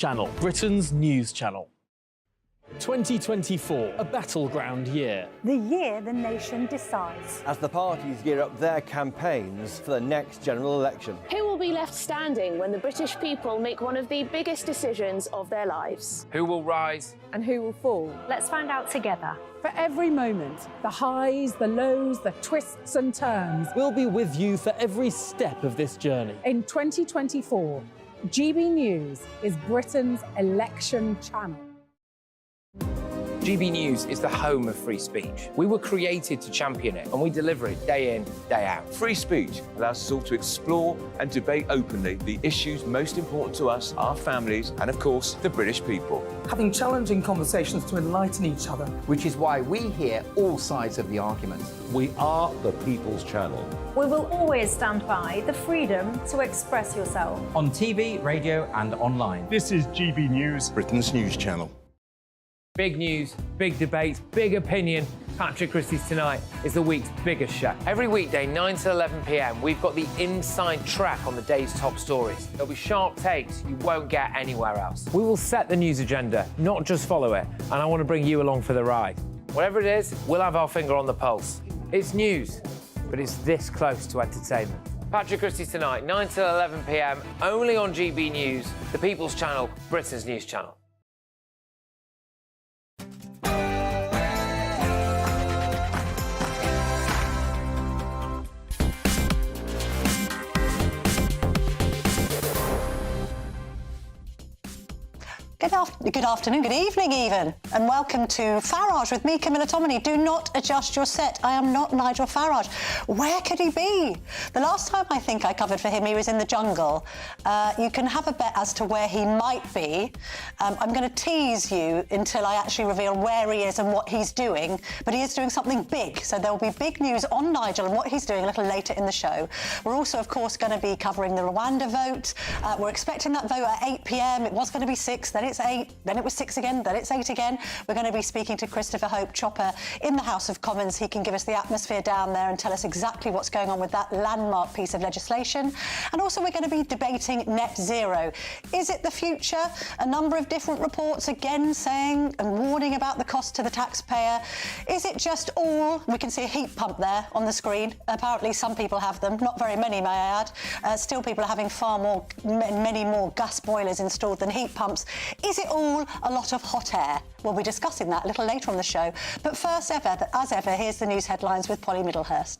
Channel, Britain's news channel. 2024, a battleground year. The year the nation decides. As the parties gear up their campaigns for the next general election. Who will be left standing when the British people make one of the biggest decisions of their lives? Who will rise? And who will fall? Let's find out together. For every moment, the highs, the lows, the twists and turns. We'll be with you for every step of this journey. In 2024, GB News is Britain's election channel. GB News is the home of free speech. We were created to champion it, and we deliver it day in, day out. Free speech allows us all to explore and debate openly the issues most important to us, our families, and of course, the British people. Having challenging conversations to enlighten each other. Which is why we hear all sides of the argument. We are the People's Channel. We will always stand by the freedom to express yourself. On TV, radio and online. This is GB News, Britain's news channel. Big news, big debates, big opinion. Patrick Christie's Tonight is the week's biggest show. Every weekday, 9 to 11 p.m, we've got the inside track on the day's top stories. There'll be sharp takes you won't get anywhere else. We will set the news agenda, not just follow it, and I want to bring you along for the ride. Whatever it is, we'll have our finger on the pulse. It's news, but it's this close to entertainment. Patrick Christie's Tonight, 9 to 11 p.m, only on GB News, the People's Channel, Britain's news channel. Good afternoon, good evening even, and welcome to Farage with me, Camilla Tominey. Do not adjust your set. I am not Nigel Farage. Where could he be? The last time I think I covered for him, he was in the jungle. You can have a bet as to where he might be. I'm going to tease you until I actually reveal where he is and what he's doing, but he is doing something big, so there will be big news on Nigel and what he's doing a little later in the show. We're also, of course, going to be covering the Rwanda vote. We're expecting that vote at 8 p.m. It was going to be 6, then it's 8, then it was 6 again, then it's 8 again. We're going to be speaking to Christopher Hope Chopper in the House of Commons. He can give us the atmosphere down there and tell us exactly what's going on with that landmark piece of legislation. And also we're going to be debating net zero. Is it the future? A number of different reports again saying and warning about the cost to the taxpayer. Is it just all? We can see a heat pump there on the screen. Apparently some people have them, not very many, may I add. Still people are having many more gas boilers installed than heat pumps. Is it all a lot of hot air? We'll be discussing that a little later on the show. But first, as ever, here's the news headlines with Polly Middlehurst.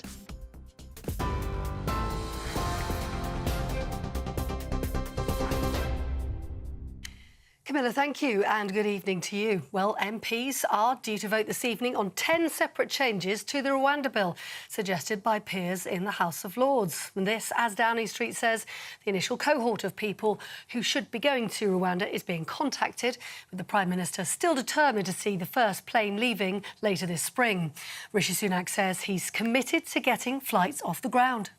Camilla, thank you, and good evening to you. Well, MPs are due to vote this evening on 10 separate changes to the Rwanda bill, suggested by peers in the House of Lords. And this, as Downing Street says, the initial cohort of people who should be going to Rwanda is being contacted, with the Prime Minister still determined to see the first plane leaving later this spring. Rishi Sunak says he's committed to getting flights off the ground.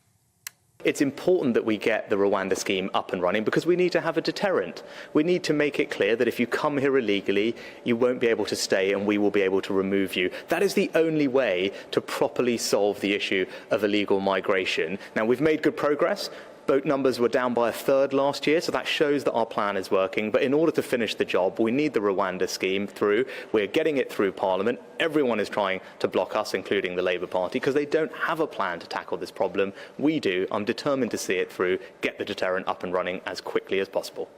It's important that we get the Rwanda scheme up and running because we need to have a deterrent. We need to make it clear that if you come here illegally, you won't be able to stay and we will be able to remove you. That is the only way to properly solve the issue of illegal migration. Now, we've made good progress. Boat numbers were down by 1/3 last year, so that shows that our plan is working. But in order to finish the job, we need the Rwanda scheme through. We're getting it through Parliament. Everyone is trying to block us, including the Labour Party, because they don't have a plan to tackle this problem. We do. I'm determined to see it through, get the deterrent up and running as quickly as possible.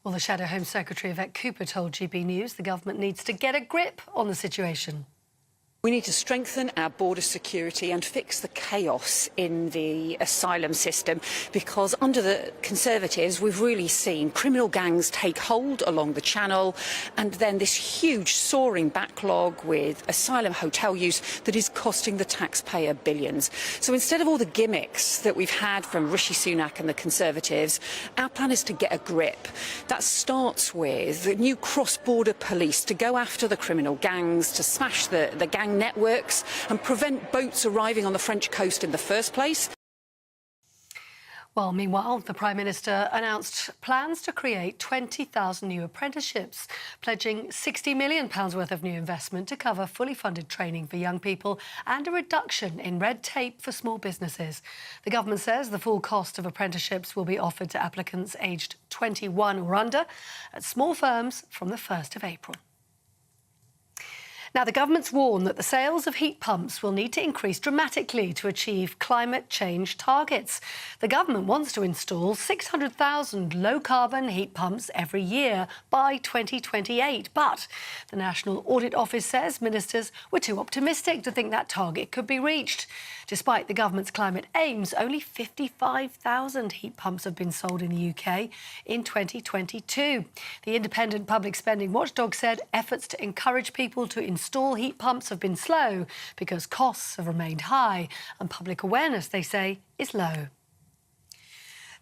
Well, the Shadow Home Secretary, Yvette Cooper, told GB News the government needs to get a grip on the situation. We need to strengthen our border security and fix the chaos in the asylum system, because under the Conservatives we've really seen criminal gangs take hold along the channel, and then this huge soaring backlog with asylum hotel use that is costing the taxpayer billions. So instead of all the gimmicks that we've had from Rishi Sunak and the Conservatives, our plan is to get a grip. That starts with the new cross-border police to go after the criminal gangs, to smash the gang networks and prevent boats arriving on the French coast in the first place. Well, meanwhile, the Prime Minister announced plans to create 20,000 new apprenticeships, pledging £60 million worth of new investment to cover fully funded training for young people and a reduction in red tape for small businesses. The government says the full cost of apprenticeships will be offered to applicants aged 21 or under at small firms from the 1st of April. Now, the government's warned that the sales of heat pumps will need to increase dramatically to achieve climate change targets. The government wants to install 600,000 low-carbon heat pumps every year by 2028. But the National Audit Office says ministers were too optimistic to think that target could be reached. Despite the government's climate aims, only 55,000 heat pumps have been sold in the UK in 2022. The independent public spending watchdog said efforts to encourage people to install heat pumps have been slow because costs have remained high and public awareness, they say, is low.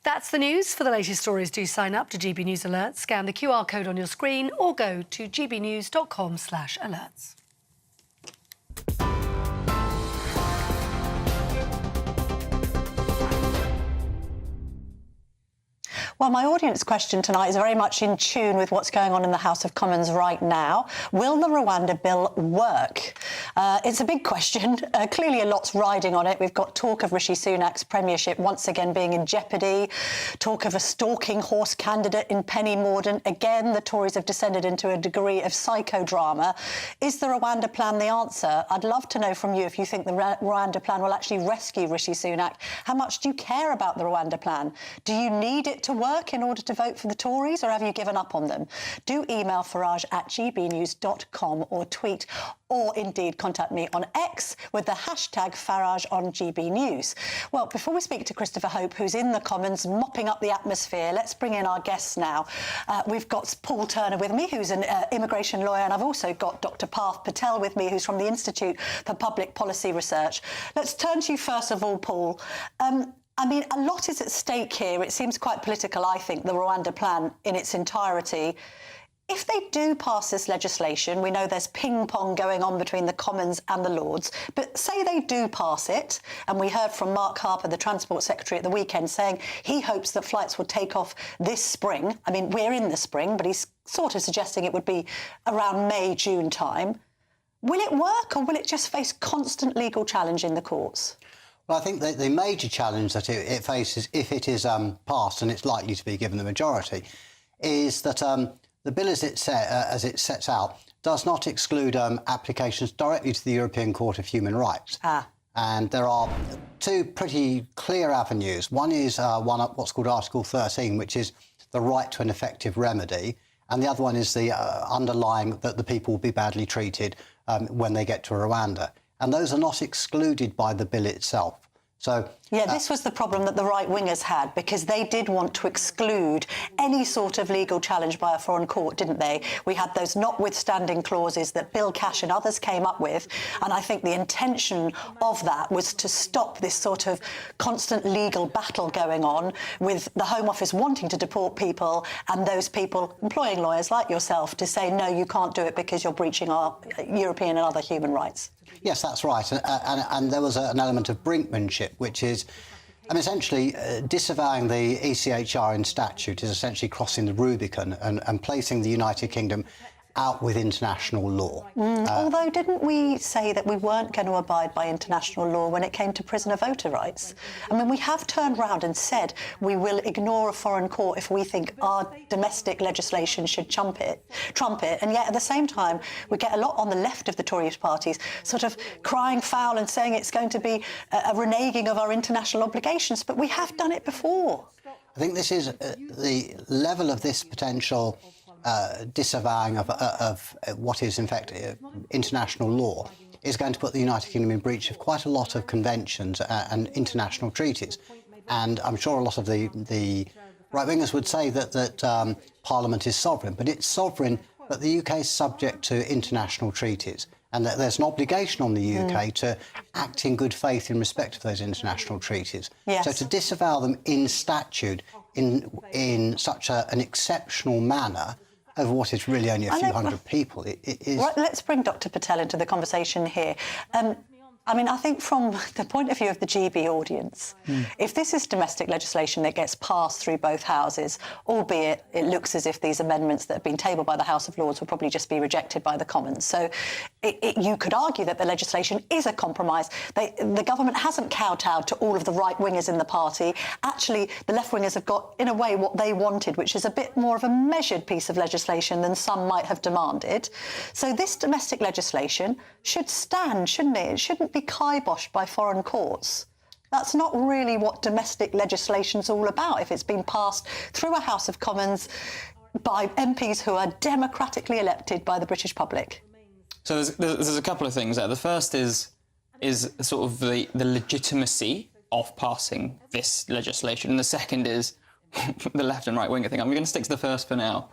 That's the news. For the latest stories, do sign up to GB News Alerts, scan the QR code on your screen or go to gbnews.com/alerts. Well, my audience question tonight is very much in tune with what's going on in the House of Commons right now. Will the Rwanda bill work? It's a big question. Clearly a lot's riding on it. We've got talk of Rishi Sunak's premiership once again being in jeopardy, talk of a stalking horse candidate in Penny Mordaunt. Again, the Tories have descended into a degree of psychodrama. Is the Rwanda plan the answer? I'd love to know from you if you think the Rwanda plan will actually rescue Rishi Sunak. How much do you care about the Rwanda plan? Do you need it to work in order to vote for the Tories, or have you given up on them? Do email farage@gbnews.com or tweet, or indeed contact me on X with the hashtag Farage on GB News. Well, before we speak to Christopher Hope, who's in the Commons mopping up the atmosphere, let's bring in our guests now. We've got Paul Turner with me, who's an immigration lawyer, and I've also got Dr. Parth Patel with me, who's from the Institute for Public Policy Research. Let's turn to you first of all, Paul. I mean, a lot is at stake here. It seems quite political, I think, the Rwanda plan in its entirety. If they do pass this legislation, we know there's ping-pong going on between the Commons and the Lords, but say they do pass it, and we heard from Mark Harper, the Transport Secretary, at the weekend, saying he hopes that flights will take off this spring. I mean, we're in the spring, but he's sort of suggesting it would be around May, June time. Will it work, or will it just face constant legal challenge in the courts? Well, I think that the major challenge that it faces, if it is passed, and it's likely to be given the majority, is that the bill as it sets out does not exclude applications directly to the European Court of Human Rights. And there are two pretty clear avenues. One is what's called Article 13, which is the right to an effective remedy, and the other one is the underlying that the people will be badly treated when they get to Rwanda. And those are not excluded by the bill itself. So, yeah, this was the problem that the right-wingers had, because they did want to exclude any sort of legal challenge by a foreign court, didn't they? We had those notwithstanding clauses that Bill Cash and others came up with, and I think the intention of that was to stop this sort of constant legal battle going on with the Home Office wanting to deport people and those people employing lawyers like yourself to say, no, you can't do it because you're breaching our European and other human rights. Yes, that's right. And there was an element of brinkmanship, which is, essentially disavowing the ECHR in statute is essentially crossing the Rubicon and placing the United Kingdom out with international law. Although, didn't we say that we weren't going to abide by international law when it came to prisoner voter rights? I mean, we have turned round and said we will ignore a foreign court if we think our domestic legislation should trump it, and yet at the same time we get a lot on the left of the Tory parties sort of crying foul and saying it's going to be a reneging of our international obligations, but we have done it before. I think this is the level of this potential disavowing of what is in fact international law is going to put the United Kingdom in breach of quite a lot of conventions and international treaties. And I'm sure a lot of the right-wingers would say that Parliament is sovereign, but it's sovereign, but the UK is subject to international treaties, and that there's an obligation on the UK to act in good faith in respect of those international treaties. Yes. So to disavow them in statute in such an exceptional manner over what is really only a few hundred people, it is... Right, let's bring Dr. Patel into the conversation here. I mean, I think from the point of view of the GB audience, if this is domestic legislation that gets passed through both houses, albeit it looks as if these amendments that have been tabled by the House of Lords will probably just be rejected by the Commons. So you could argue that the legislation is a compromise. The government hasn't kowtowed to all of the right-wingers in the party. Actually, the left-wingers have got, in a way, what they wanted, which is a bit more of a measured piece of legislation than some might have demanded. So this domestic legislation should stand, shouldn't it? It shouldn't be kiboshed by foreign courts. That's not really what domestic legislation's all about if it's been passed through a House of Commons by MPs who are democratically elected by the British public. So there's a couple of things there. The first is sort of the legitimacy of passing this legislation, and the second is the left and right winger thing. I'm going to stick to the first for now.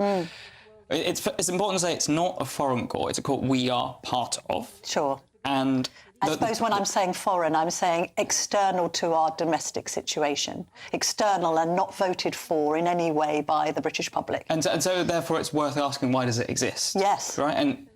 It's important to say it's not a foreign court. It's a court we are part of. Sure. And I suppose when I'm saying foreign, I'm saying external to our domestic situation. External and not voted for in any way by the British public. And so therefore, it's worth asking, why does it exist? Yes. Right? And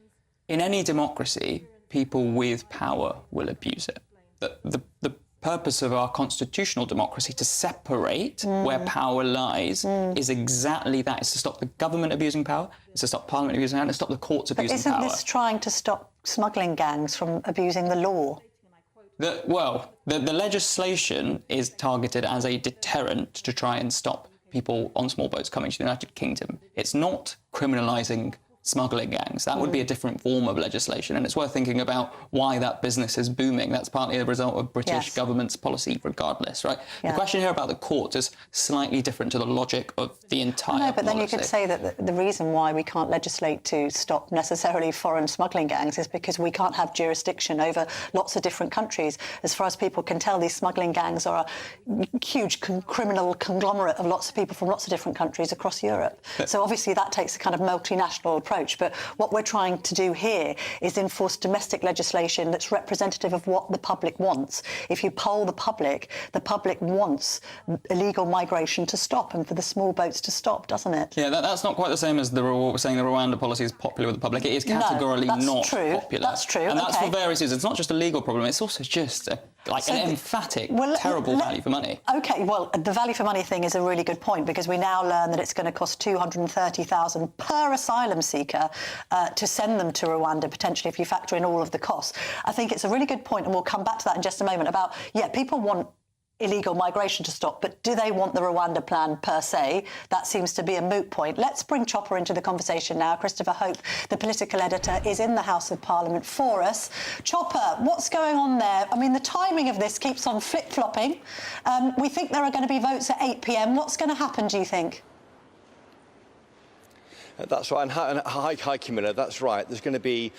in any democracy, people with power will abuse it. The purpose of our constitutional democracy to separate where power lies is exactly that. It's to stop the government abusing power, it's to stop Parliament abusing power, and to stop the courts abusing power. But isn't this trying to stop smuggling gangs from abusing the law? The legislation is targeted as a deterrent to try and stop people on small boats coming to the United Kingdom. It's not criminalising smuggling gangs. That would be a different form of legislation, and it's worth thinking about why that business is booming. That's partly a result of British government's policy regardless, right? The question here about the courts is slightly different to the logic of the entire No, but then you policy. could say that the reason why we can't legislate to stop necessarily foreign smuggling gangs is because we can't have jurisdiction over lots of different countries. As far as people can tell, these smuggling gangs are a huge criminal conglomerate of lots of people from lots of different countries across Europe. So obviously that takes a kind of multinational approach. But what we're trying to do here is enforce domestic legislation that's representative of what the public wants. If you poll the public wants illegal migration to stop and for the small boats to stop, doesn't it? Yeah, that's not quite the same as saying the Rwanda policy is popular with the public. It is categorically not popular. That's true. And that's for various reasons. It's not just a legal problem, it's also just an emphatic, terrible value for money. OK, well, the value for money thing is a really good point, because we now learn that it's going to cost $230,000 per asylum seeker to send them to Rwanda, potentially, if you factor in all of the costs. I think it's a really good point, and we'll come back to that in just a moment, about, people want illegal migration to stop, but do they want the Rwanda plan per se? That seems to be a moot point. Let's bring Chopper into the conversation now. Christopher Hope, the political editor, is in the House of Parliament for us. Chopper, what's going on there? I mean, the timing of this keeps on flip-flopping. We think there are going to be votes at 8 p.m. What's going to happen, do you think? That's right, and hi Camilla, that's right. There's going to be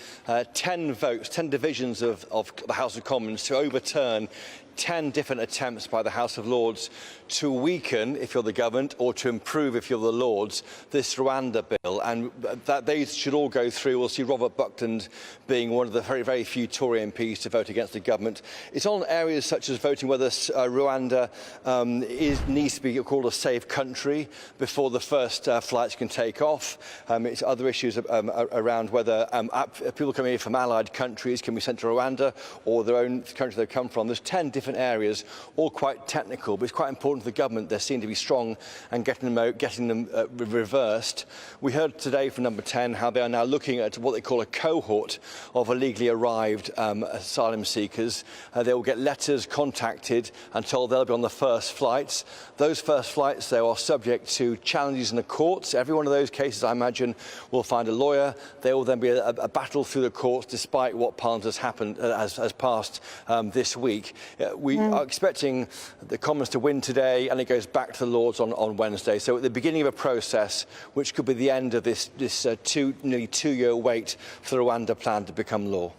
10 votes, 10 divisions of the House of Commons to overturn 10 different attempts by the House of Lords to weaken, if you're the government, or to improve, if you're the Lords, this Rwanda bill. And that they should all go through. We'll see Robert Buckland being one of the very, very few Tory MPs to vote against the government. It's on areas such as voting whether Rwanda needs to be called a safe country before the first flights can take off. It's other issues around whether people coming here from allied countries can be sent to Rwanda or their own country they've come from. There's 10 different areas, all quite technical, but it's quite important for the government. They seem to be strong and getting them reversed. We heard today from Number 10 how they are now looking at what they call a cohort of illegally arrived asylum seekers. They will get letters contacted and told they'll be on the first flights. Those first flights, though, are subject to challenges in the courts. Every one of those cases, I imagine, will find a lawyer. There will then be a battle through the courts, despite what Parliament has passed this week. We are expecting the Commons to win today, and it goes back to the Lords on Wednesday. So at the beginning of a process which could be the end of this nearly two-year wait for the Rwanda plan to become law.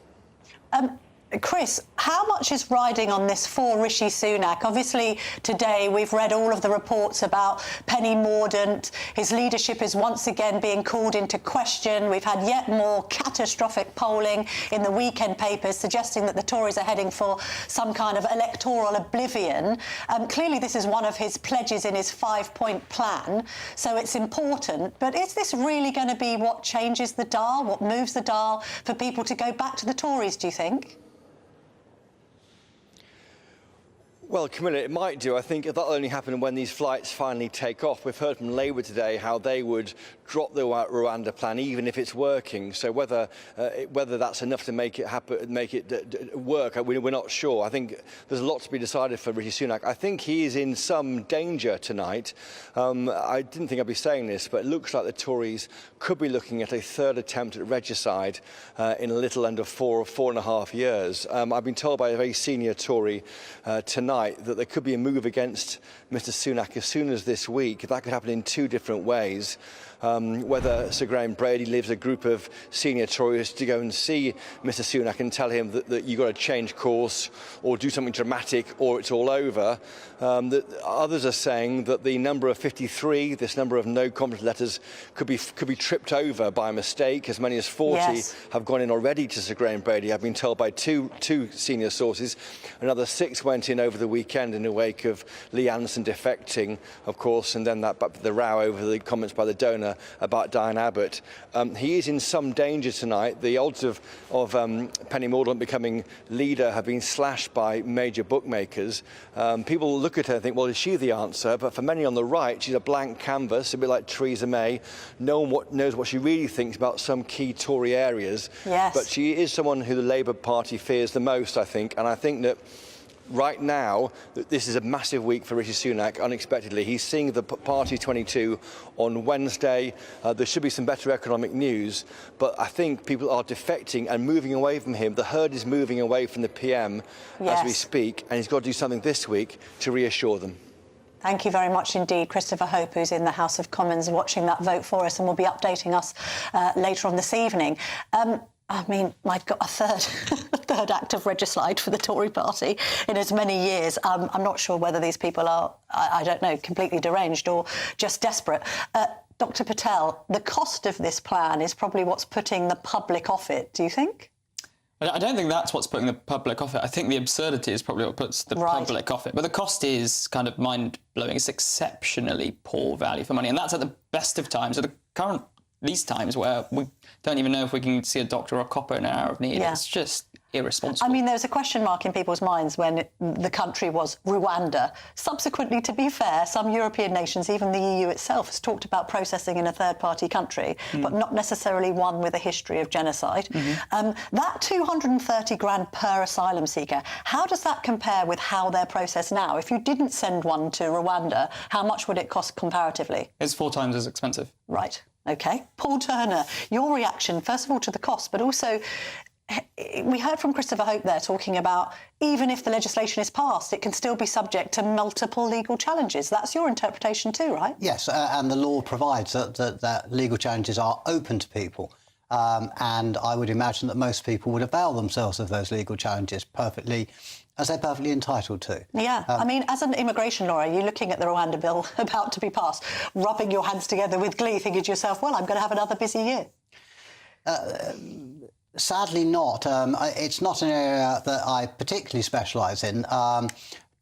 Chris, how much is riding on this for Rishi Sunak? Obviously, today we've read all of the reports about Penny Mordaunt. His leadership is once again being called into question. We've had yet more catastrophic polling in the weekend papers suggesting that the Tories are heading for some kind of electoral oblivion. Clearly, this is one of his pledges in his 5-point plan, so it's important. But is this really going to be what changes the dial, what moves the dial for people to go back to the Tories, do you think? Well, Camilla, it might do. I think that'll only happen when these flights finally take off. We've heard from Labour today how they would drop the Rwanda plan even if it's working. So whether that's enough to make it happen, work, we're not sure. I think there's a lot to be decided for Rishi Sunak. I think he is in some danger tonight. I didn't think I'd be saying this, but it looks like the Tories could be looking at a third attempt at regicide in a little under 4.5 years. I've been told by a very senior Tory tonight that there could be a move against Mr Sunak as soon as this week. That could happen in two different ways. Whether Sir Graham Brady leaves a group of senior Tories to go and see Mr Sunak and tell him that you've got to change course or do something dramatic or it's all over. That others are saying that the number of 53, this number of no confidence letters, could be tripped over by mistake. As many as 40 have gone in already to Sir Graham Brady. I've been told by two senior sources. Another 6 went in over the weekend in the wake of Lee Anderson defecting, of course, and then the row over the comments by the donor about Diane Abbott. He is in some danger tonight. The odds of Penny Mordaunt becoming leader have been slashed by major bookmakers. People look at her and think, well, is she the answer? But for many on the right, she's a blank canvas, a bit like Theresa May. No one knows what she really thinks about some key Tory areas. Yes. But she is someone who the Labour Party fears the most, I think. And I think that right now, this is a massive week for Rishi Sunak, unexpectedly. He's seeing the Party 22 on Wednesday. There should be some better economic news, but I think people are defecting and moving away from him. The herd is moving away from the PM as we speak, and he's got to do something this week to reassure them. Thank you very much indeed, Christopher Hope, who's in the House of Commons watching that vote for us and will be updating us later on this evening. I mean, I've got a third act of regicide for the Tory party in as many years. I'm not sure whether these people are, I don't know, completely deranged or just desperate. Dr Patel, the cost of this plan is probably what's putting the public off it, do you think? I don't think that's what's putting the public off it. I think the absurdity is probably what puts the public off it. But the cost is kind of mind-blowing. It's exceptionally poor value for money. And that's at the best of times. At these times where we don't even know if we can see a doctor or a copper in an hour of need. It's just irresponsible. I mean, there was a question mark in people's minds when the country was Rwanda. Subsequently, to be fair, some European nations, even the EU itself, has talked about processing in a third-party country, but not necessarily one with a history of genocide. That 230 grand per asylum seeker, how does that compare with how they're processed now? If you didn't send one to Rwanda, how much would it cost comparatively? It's 4 times as expensive. Right. OK. Paul Turner, your reaction, first of all, to the cost, but also we heard from Christopher Hope there talking about even if the legislation is passed, it can still be subject to multiple legal challenges. That's your interpretation too, right? Yes, and the law provides that legal challenges are open to people. And I would imagine that most people would avail themselves of those legal challenges perfectly, as they're perfectly entitled to. Yeah, I mean, as an immigration lawyer, you're looking at the Rwanda bill about to be passed, rubbing your hands together with glee, thinking to yourself, well, I'm going to have another busy year. Sadly not. It's not an area that I particularly specialise in.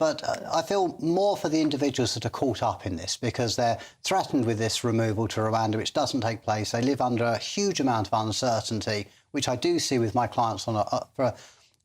But I feel more for the individuals that are caught up in this because they're threatened with this removal to Rwanda, which doesn't take place. They live under a huge amount of uncertainty, which I do see with my clients on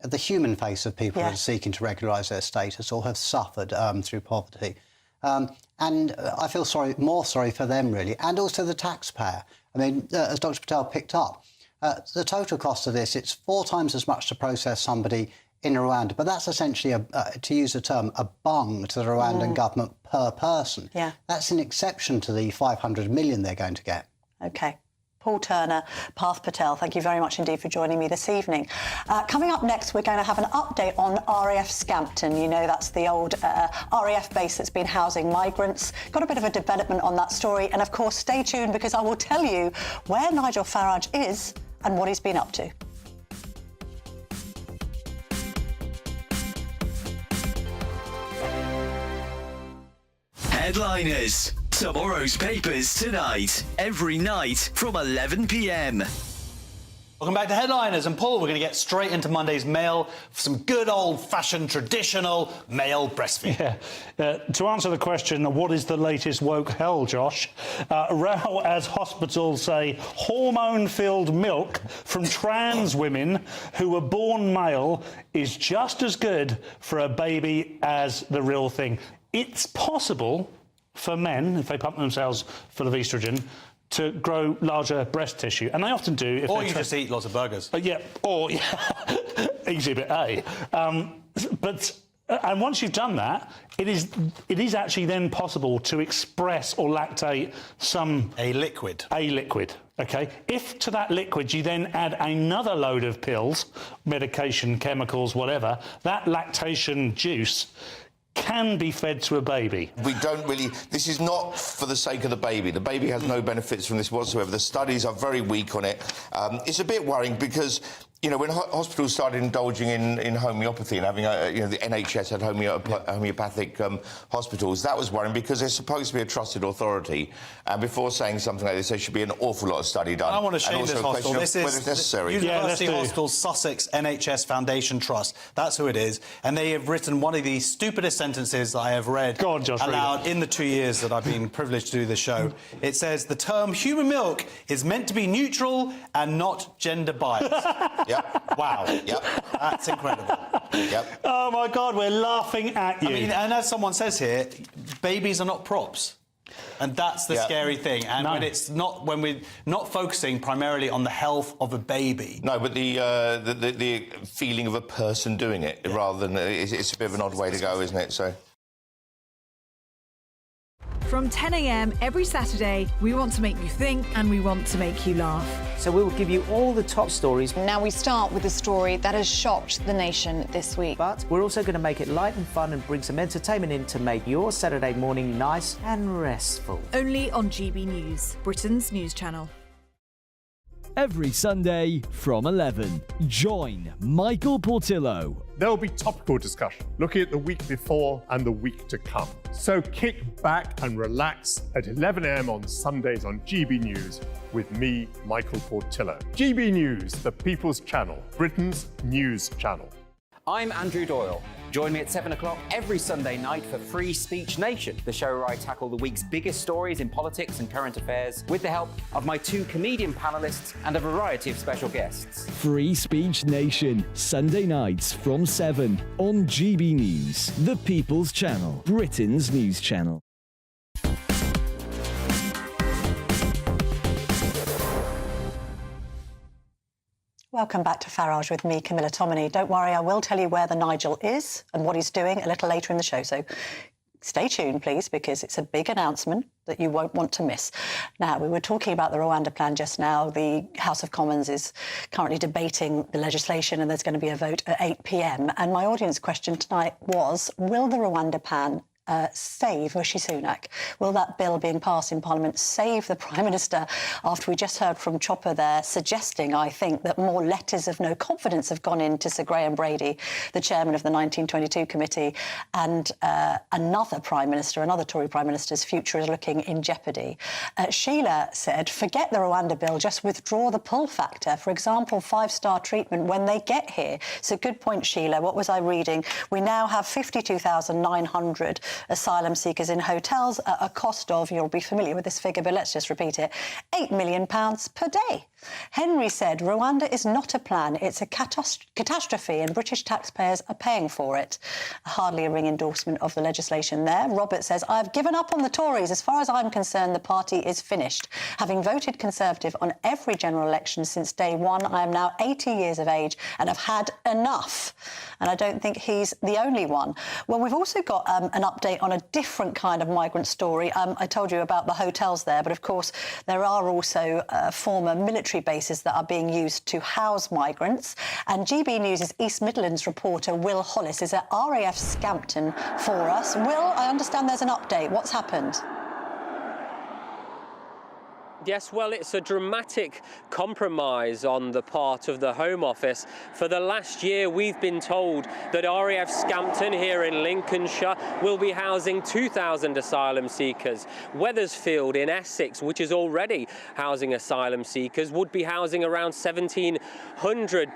the human face of people that are seeking to regularise their status or have suffered through poverty. And I feel more sorry for them, really, and also the taxpayer. I mean, as Dr Patel picked up, the total cost of this, it's 4 times as much to process somebody in Rwanda, but that's essentially, to use the term, a bung to the Rwandan government per person. Yeah. That's an exception to the 500 million they're going to get. OK. Paul Turner, Parth Patel, thank you very much indeed for joining me this evening. Coming up next, we're going to have an update on RAF Scampton. You know, that's the old RAF base that's been housing migrants. Got a bit of a development on that story. And, of course, stay tuned because I will tell you where Nigel Farage is and what he's been up to. Headliners. Tomorrow's papers tonight. Every night from 11 p.m. Welcome back to Headliners. And Paul, we're going to get straight into Monday's mail for some good old-fashioned, traditional male breastfeeding. Yeah. To answer the question, what is the latest woke hell, Josh? Row as hospitals say hormone-filled milk from trans women who were born male is just as good for a baby as the real thing. It's possible for men, if they pump themselves full of estrogen, to grow larger breast tissue, and they often do. Or you just eat lots of burgers. Exhibit A. And once you've done that, it is actually then possible to express or lactate a liquid. Okay. If to that liquid you then add another load of pills, medication, chemicals, whatever, that lactation juice can be fed to a baby. We don't really... This is not for the sake of the baby. The baby has no benefits from this whatsoever. The studies are very weak on it. It's a bit worrying because, you know, when hospitals started indulging in homeopathy and having, the NHS had homeopathic hospitals, that was worrying because they're supposed to be a trusted authority. And before saying something like this, there should be an awful lot of study done. I want to shame this hospital. This is whether it's necessary. University Hospital Sussex NHS Foundation Trust. That's who it is. And they have written one of the stupidest sentences I have read aloud in the 2 years that I've been privileged to do this show. It says, the term human milk is meant to be neutral and not gender biased. Yep. Wow. Yep. That's incredible. Yep. Oh, my God, we're laughing at you. I mean, and as someone says here, babies are not props. And that's the scary thing. And when we're not focusing primarily on the health of a baby. No, but the feeling of a person doing it rather than... It's a bit of an odd way to go, isn't it? So... From 10 a.m. every Saturday, we want to make you think and we want to make you laugh. So we will give you all the top stories. Now we start with a story that has shocked the nation this week. But we're also going to make it light and fun and bring some entertainment in to make your Saturday morning nice and restful. Only on GB News, Britain's news channel. Every Sunday from 11, join Michael Portillo. There will be topical discussion, looking at the week before and the week to come. So kick back and relax at 11 a.m. on Sundays on GB News with me, Michael Portillo. GB News, the People's Channel, Britain's news channel. I'm Andrew Doyle. Join me at 7 o'clock every Sunday night for Free Speech Nation, the show where I tackle the week's biggest stories in politics and current affairs with the help of my 2 comedian panellists and a variety of special guests. Free Speech Nation, Sunday nights from 7 on GB News, the People's Channel, Britain's news channel. Welcome back to Farage with me, Camilla Tominey. Don't worry, I will tell you where the Nigel is and what he's doing a little later in the show. So stay tuned, please, because it's a big announcement that you won't want to miss. Now, we were talking about the Rwanda plan just now. The House of Commons is currently debating the legislation and there's going to be a vote at 8 p.m. And my audience question tonight was, will the Rwanda plan save Rishi Sunak? Will that bill being passed in Parliament save the Prime Minister after we just heard from Chopper there suggesting, I think, that more letters of no confidence have gone in to Sir Graham Brady, the chairman of the 1922 committee, and another Prime Minister, another Tory Prime Minister's future is looking in jeopardy. Sheila said, forget the Rwanda bill, just withdraw the pull factor. For example, 5-star treatment when they get here. So good point, Sheila. What was I reading? We now have 52,900 asylum seekers in hotels at a cost of, you'll be familiar with this figure, but let's just repeat it, £8 million per day. Henry said, Rwanda is not a plan, it's a catastrophe and British taxpayers are paying for it. Hardly a ring endorsement of the legislation there. Robert says, I've given up on the Tories. As far as I'm concerned, the party is finished. Having voted Conservative on every general election since day one, I am now 80 years of age and have had enough. And I don't think he's the only one. Well, we've also got an update on a different kind of migrant story. I told you about the hotels there, but of course there are also former military bases that are being used to house migrants. And GB News' East Midlands reporter Will Hollis is at RAF Scampton for us. Will, I understand there's an update. What's happened? Yes, well, it's a dramatic compromise on the part of the Home Office. For the last year, we've been told that RAF Scampton here in Lincolnshire will be housing 2,000 asylum seekers. Wethersfield in Essex, which is already housing asylum seekers, would be housing around 1,700.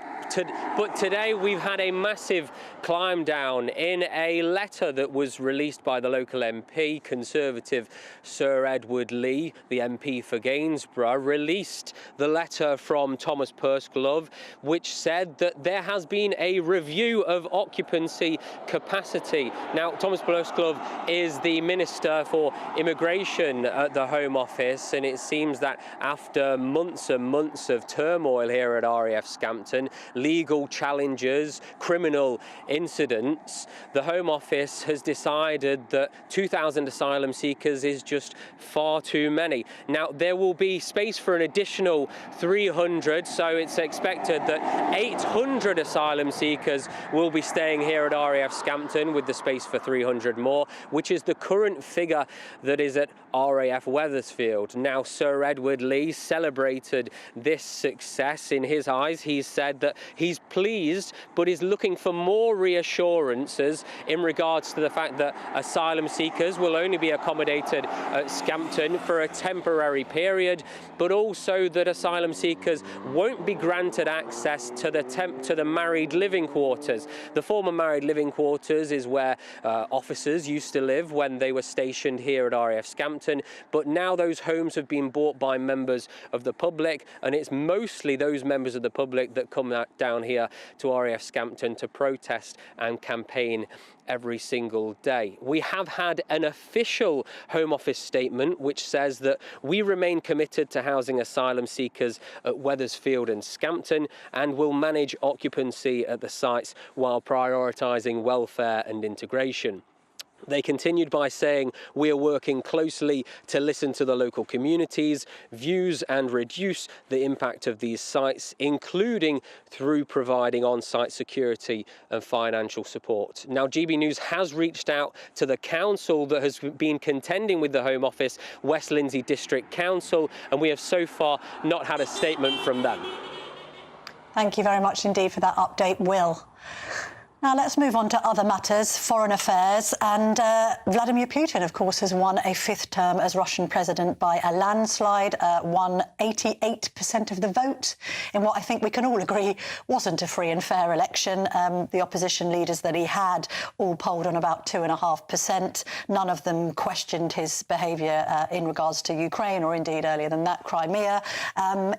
But today we've had a massive climb down. In a letter that was released by the local MP, Conservative Sir Edward Lee, the MP for Gainsborough, released the letter from Thomas Pursglove, which said that there has been a review of occupancy capacity. Now, Thomas Pursglove is the Minister for Immigration at the Home Office, and it seems that after months and months of turmoil here at RAF Scampton, legal challenges, criminal incidents, the Home Office has decided that 2,000 asylum seekers is just far too many. Now, there will be space for an additional 300, so it's expected that 800 asylum seekers will be staying here at RAF Scampton, with the space for 300 more, which is the current figure that is at RAF Wethersfield. Now, Sir Edward Lee celebrated this success. In his eyes, he's said that he's pleased, but is looking for more reassurances in regards to the fact that asylum seekers will only be accommodated at Scampton for a temporary period, but also that asylum seekers won't be granted access to the married living quarters. The former married living quarters is where officers used to live when they were stationed here at RAF Scampton, but now those homes have been bought by members of the public, and it's mostly those members of the public that come down here to RAF Scampton to protest and campaign every single day. We have had an official Home Office statement which says that we remain committed to housing asylum seekers at Wethersfield and Scampton and will manage occupancy at the sites while prioritising welfare and integration. They continued by saying, we are working closely to listen to the local communities' views and reduce the impact of these sites, including through providing on-site security and financial support. Now, GB News has reached out to the council that has been contending with the Home Office, West Lindsey District Council, and we have so far not had a statement from them. Thank you very much indeed for that update, Will. Now let's move on to other matters, foreign affairs, and Vladimir Putin, of course, has won a fifth term as Russian president by a landslide, won 88% of the vote in what I think we can all agree wasn't a free and fair election. The opposition leaders that he had all polled on about 2.5%. None of them questioned his behaviour in regards to Ukraine, or indeed earlier than that, Crimea.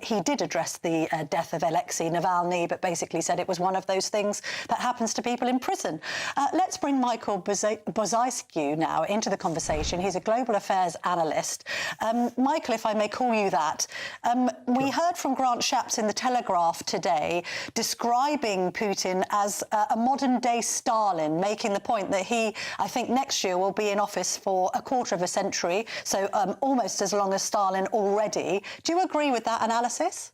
He did address the death of Alexei Navalny, but basically said it was one of those things that happens to people in prison. Let's bring Michael Bozayscu now into the conversation. He's a global affairs analyst. Michael, if I may call you that, we heard from Grant Shapps in The Telegraph today describing Putin as a modern-day Stalin, making the point that he, I think, next year will be in office for a quarter of a century, so almost as long as Stalin already. Do you agree with that analysis?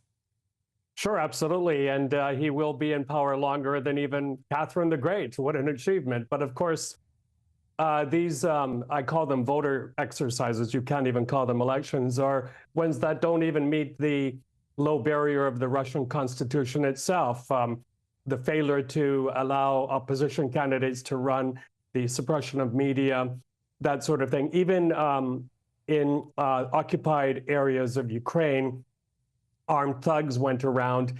Sure, absolutely. And he will be in power longer than even Catherine the Great. What an achievement. But of course, these, I call them voter exercises, you can't even call them elections, are ones that don't even meet the low barrier of the Russian constitution itself. The failure to allow opposition candidates to run, the suppression of media, that sort of thing. Even in occupied areas of Ukraine, armed thugs went around,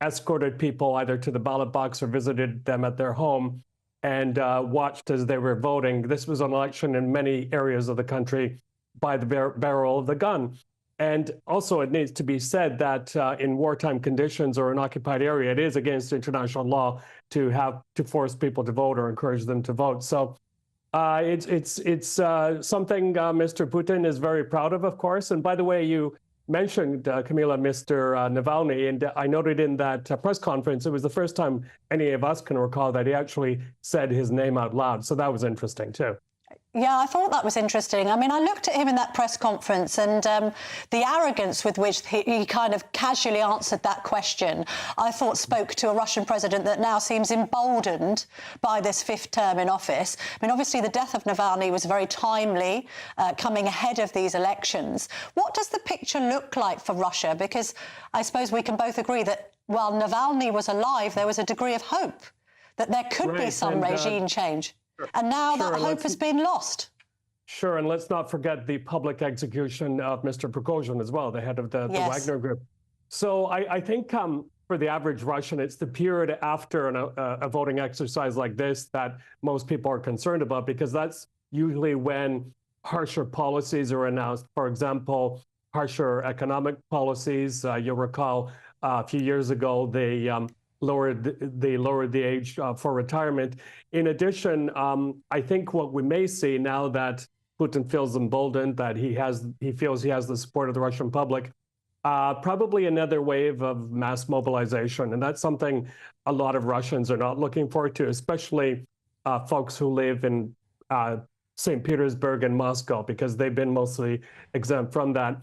escorted people either to the ballot box or visited them at their home, and watched as they were voting. This was an election in many areas of the country by the barrel of the gun. And also it needs to be said that in wartime conditions or an occupied area, it is against international law to force people to vote or encourage them to vote. So it's something Mr. Putin is very proud of course. And by the way, you mentioned, Camila, Mr. Navalny, and I noted in that press conference, it was the first time any of us can recall that he actually said his name out loud. So that was interesting, too. Yeah, I thought that was interesting. I mean, I looked at him in that press conference and the arrogance with which he kind of casually answered that question, I thought spoke to a Russian president that now seems emboldened by this 5th term in office. I mean, obviously, the death of Navalny was very timely, coming ahead of these elections. What does the picture look like for Russia? Because I suppose we can both agree that while Navalny was alive, there was a degree of hope that there could be some regime change. And now that hope has been lost. Sure, and let's not forget the public execution of Mr. Prigozhin as well, the head of the Wagner Group. So I think for the average Russian, it's the period after a voting exercise like this that most people are concerned about, because that's usually when harsher policies are announced. For example, harsher economic policies. You'll recall a few years ago, they lowered the age for retirement. In addition, I think what we may see now that Putin feels emboldened, that he feels he has the support of the Russian public, probably another wave of mass mobilization. And that's something a lot of Russians are not looking forward to, especially folks who live in St. Petersburg and Moscow, because they've been mostly exempt from that.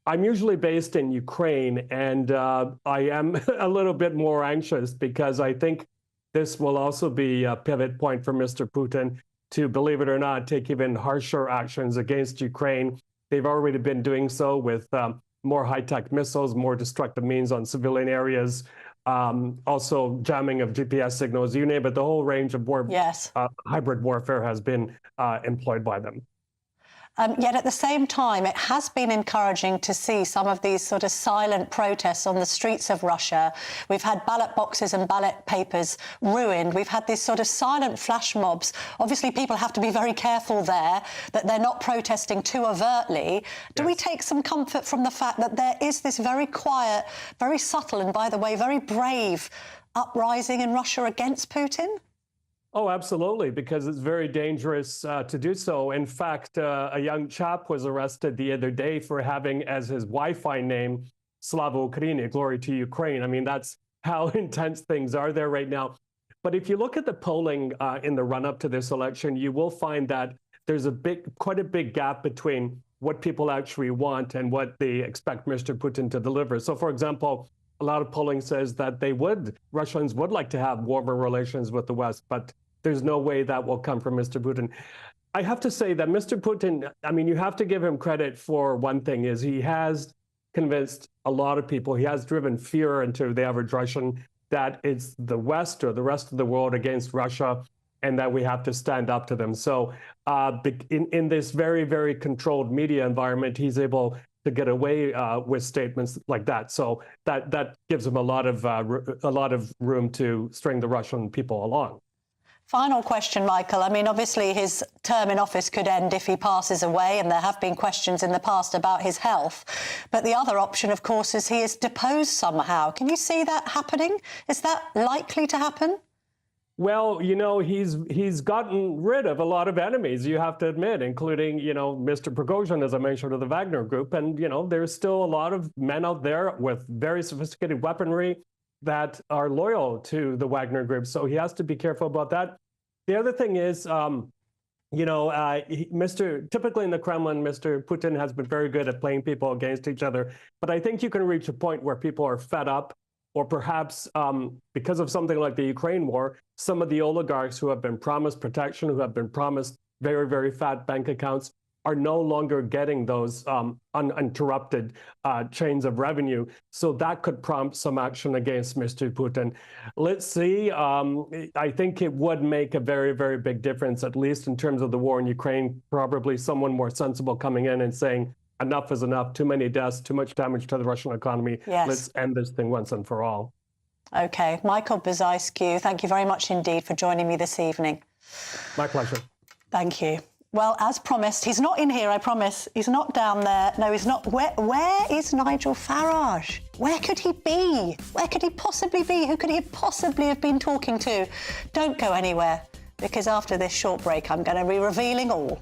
I'm usually based in Ukraine, and I am a little bit more anxious because I think this will also be a pivot point for Mr. Putin to, believe it or not, take even harsher actions against Ukraine. They've already been doing so with more high-tech missiles, more destructive means on civilian areas, also jamming of GPS signals, you name it. The whole range of hybrid warfare has been employed by them. Yet at the same time, it has been encouraging to see some of these sort of silent protests on the streets of Russia. We've had ballot boxes and ballot papers ruined. We've had these sort of silent flash mobs. Obviously, people have to be very careful there that they're not protesting too overtly. Do we take some comfort from the fact that there is this very quiet, very subtle, and by the way, very brave uprising in Russia against Putin? Oh, absolutely, because it's very dangerous to do so. In fact, a young chap was arrested the other day for having as his Wi-Fi name, Slava Ukraini, glory to Ukraine. I mean, that's how intense things are there right now. But if you look at the polling in the run-up to this election, you will find that there's quite a big gap between what people actually want and what they expect Mr. Putin to deliver. So, for example, a lot of polling says that Russians would like to have warmer relations with the West, but there's no way that will come from Mr. Putin. I have to say that Mr. Putin, I mean, you have to give him credit for one thing, is he has convinced a lot of people, he has driven fear into the average Russian that it's the West or the rest of the world against Russia and that we have to stand up to them. So in this very, very controlled media environment, he's able to get away with statements like that. So that gives him a lot of room to string the Russian people along. Final question, Michael. I mean, obviously his term in office could end if he passes away, and there have been questions in the past about his health. But the other option, of course, is he is deposed somehow. Can you see that happening? Is that likely to happen? Well, you know, he's gotten rid of a lot of enemies, you have to admit, including, you know, Mr. Prigozhin, as I mentioned, of the Wagner Group. And, you know, there's still a lot of men out there with very sophisticated weaponry that are loyal to the Wagner Group. So he has to be careful about that. The other thing is, you know, typically in the Kremlin, Mr. Putin has been very good at playing people against each other. But I think you can reach a point where people are fed up, or perhaps because of something like the Ukraine war, some of the oligarchs who have been promised protection, who have been promised very, very fat bank accounts, are no longer getting those uninterrupted chains of revenue. So that could prompt some action against Mr. Putin. Let's see. I think it would make a very, very big difference, at least in terms of the war in Ukraine. Probably someone more sensible coming in and saying, enough is enough, too many deaths, too much damage to the Russian economy. Yes. Let's end this thing once and for all. OK. Michael Bezeiscu, thank you very much indeed for joining me this evening. My pleasure. Thank you. Well, as promised, he's not in here, I promise. He's not down there. No, he's not. Where is Nigel Farage? Where could he be? Where could he possibly be? Who could he possibly have been talking to? Don't go anywhere, because after this short break, I'm going to be revealing all.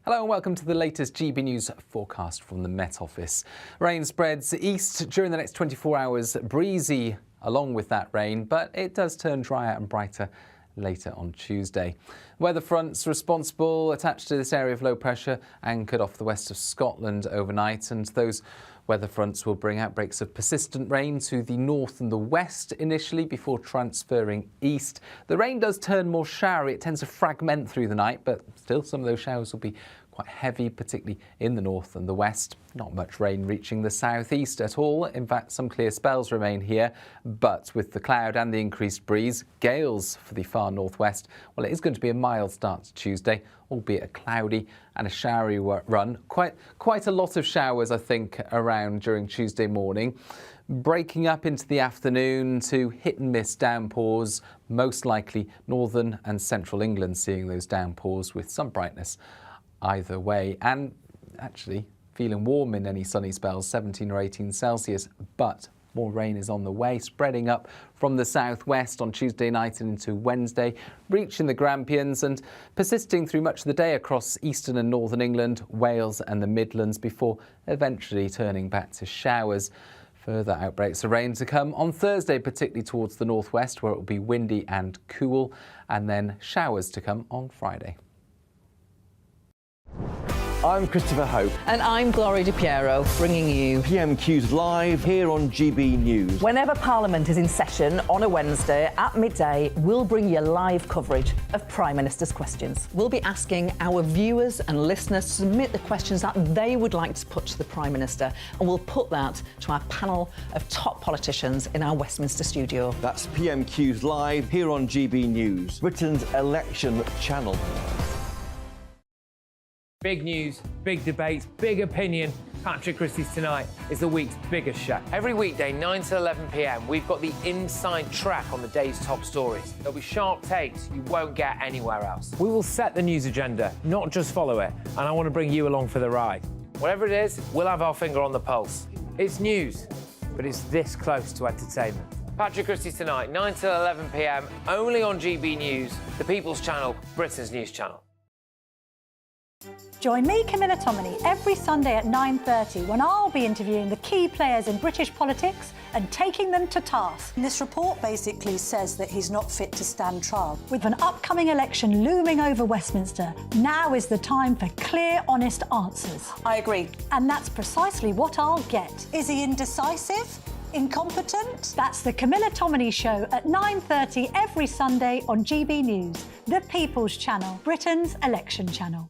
Hello and welcome to the latest GB News forecast from the Met Office. Rain spreads east during the next 24 hours. Breezy along with that rain, but it does turn drier and brighter later on Tuesday. Weather fronts responsible attached to this area of low pressure anchored off the west of Scotland overnight, and those weather fronts will bring outbreaks of persistent rain to the north and the west initially before transferring east. The rain does turn more showery. It tends to fragment through the night, but still some of those showers will be quite heavy, particularly in the north and the west. Not much rain reaching the southeast at all. In fact, some clear spells remain here, but with the cloud and the increased breeze, gales for the far northwest, well, it is going to be a mild start to Tuesday, albeit a cloudy and a showery run. Quite a lot of showers, I think, around during Tuesday morning, breaking up into the afternoon to hit and miss downpours, most likely northern and central England seeing those downpours with some brightness either way, and actually feeling warm in any sunny spells, 17 or 18 Celsius, but more rain is on the way, spreading up from the southwest on Tuesday night and into Wednesday, reaching the Grampians and persisting through much of the day across eastern and northern England, Wales and the Midlands, before eventually turning back to showers. Further outbreaks of rain to come on Thursday, particularly towards the northwest, where it will be windy and cool, and then showers to come on Friday. I'm Christopher Hope. And I'm Gloria Di Piero, bringing you PMQ's live here on GB News. Whenever Parliament is in session on a Wednesday at midday, we'll bring you live coverage of Prime Minister's questions. We'll be asking our viewers and listeners to submit the questions that they would like to put to the Prime Minister, and we'll put that to our panel of top politicians in our Westminster studio. That's PMQ's live here on GB News, Britain's election channel. Big news, big debates, big opinion. Patrick Christie's Tonight is the week's biggest show. Every weekday, 9 to 11 p.m, we've got the inside track on the day's top stories. There'll be sharp takes you won't get anywhere else. We will set the news agenda, not just follow it, and I want to bring you along for the ride. Whatever it is, we'll have our finger on the pulse. It's news, but it's this close to entertainment. Patrick Christie's Tonight, 9 to 11 p.m, only on GB News, the People's Channel, Britain's news channel. Join me, Camilla Tominey, every Sunday at 9:30 when I'll be interviewing the key players in British politics and taking them to task. This report basically says that he's not fit to stand trial. With an upcoming election looming over Westminster, now is the time for clear, honest answers. I agree. And that's precisely what I'll get. Is he indecisive? Incompetent? That's the Camilla Tominey Show at 9:30 every Sunday on GB News, the People's Channel, Britain's election channel.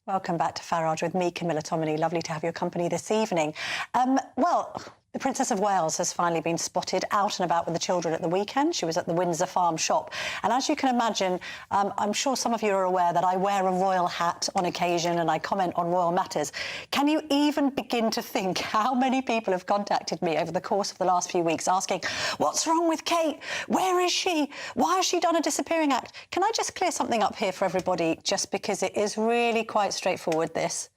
Welcome back to Farage with me, Camilla Tominey. Lovely to have your company this evening. Well, the Princess of Wales has finally been spotted out and about with the children at the weekend. She was at the Windsor Farm shop. And as you can imagine, I'm sure some of you are aware that I wear a royal hat on occasion and I comment on royal matters. Can you even begin to think how many people have contacted me over the course of the last few weeks asking, what's wrong with Kate? Where is she? Why has she done a disappearing act? Can I just clear something up here for everybody, just because it is really quite straightforward, this?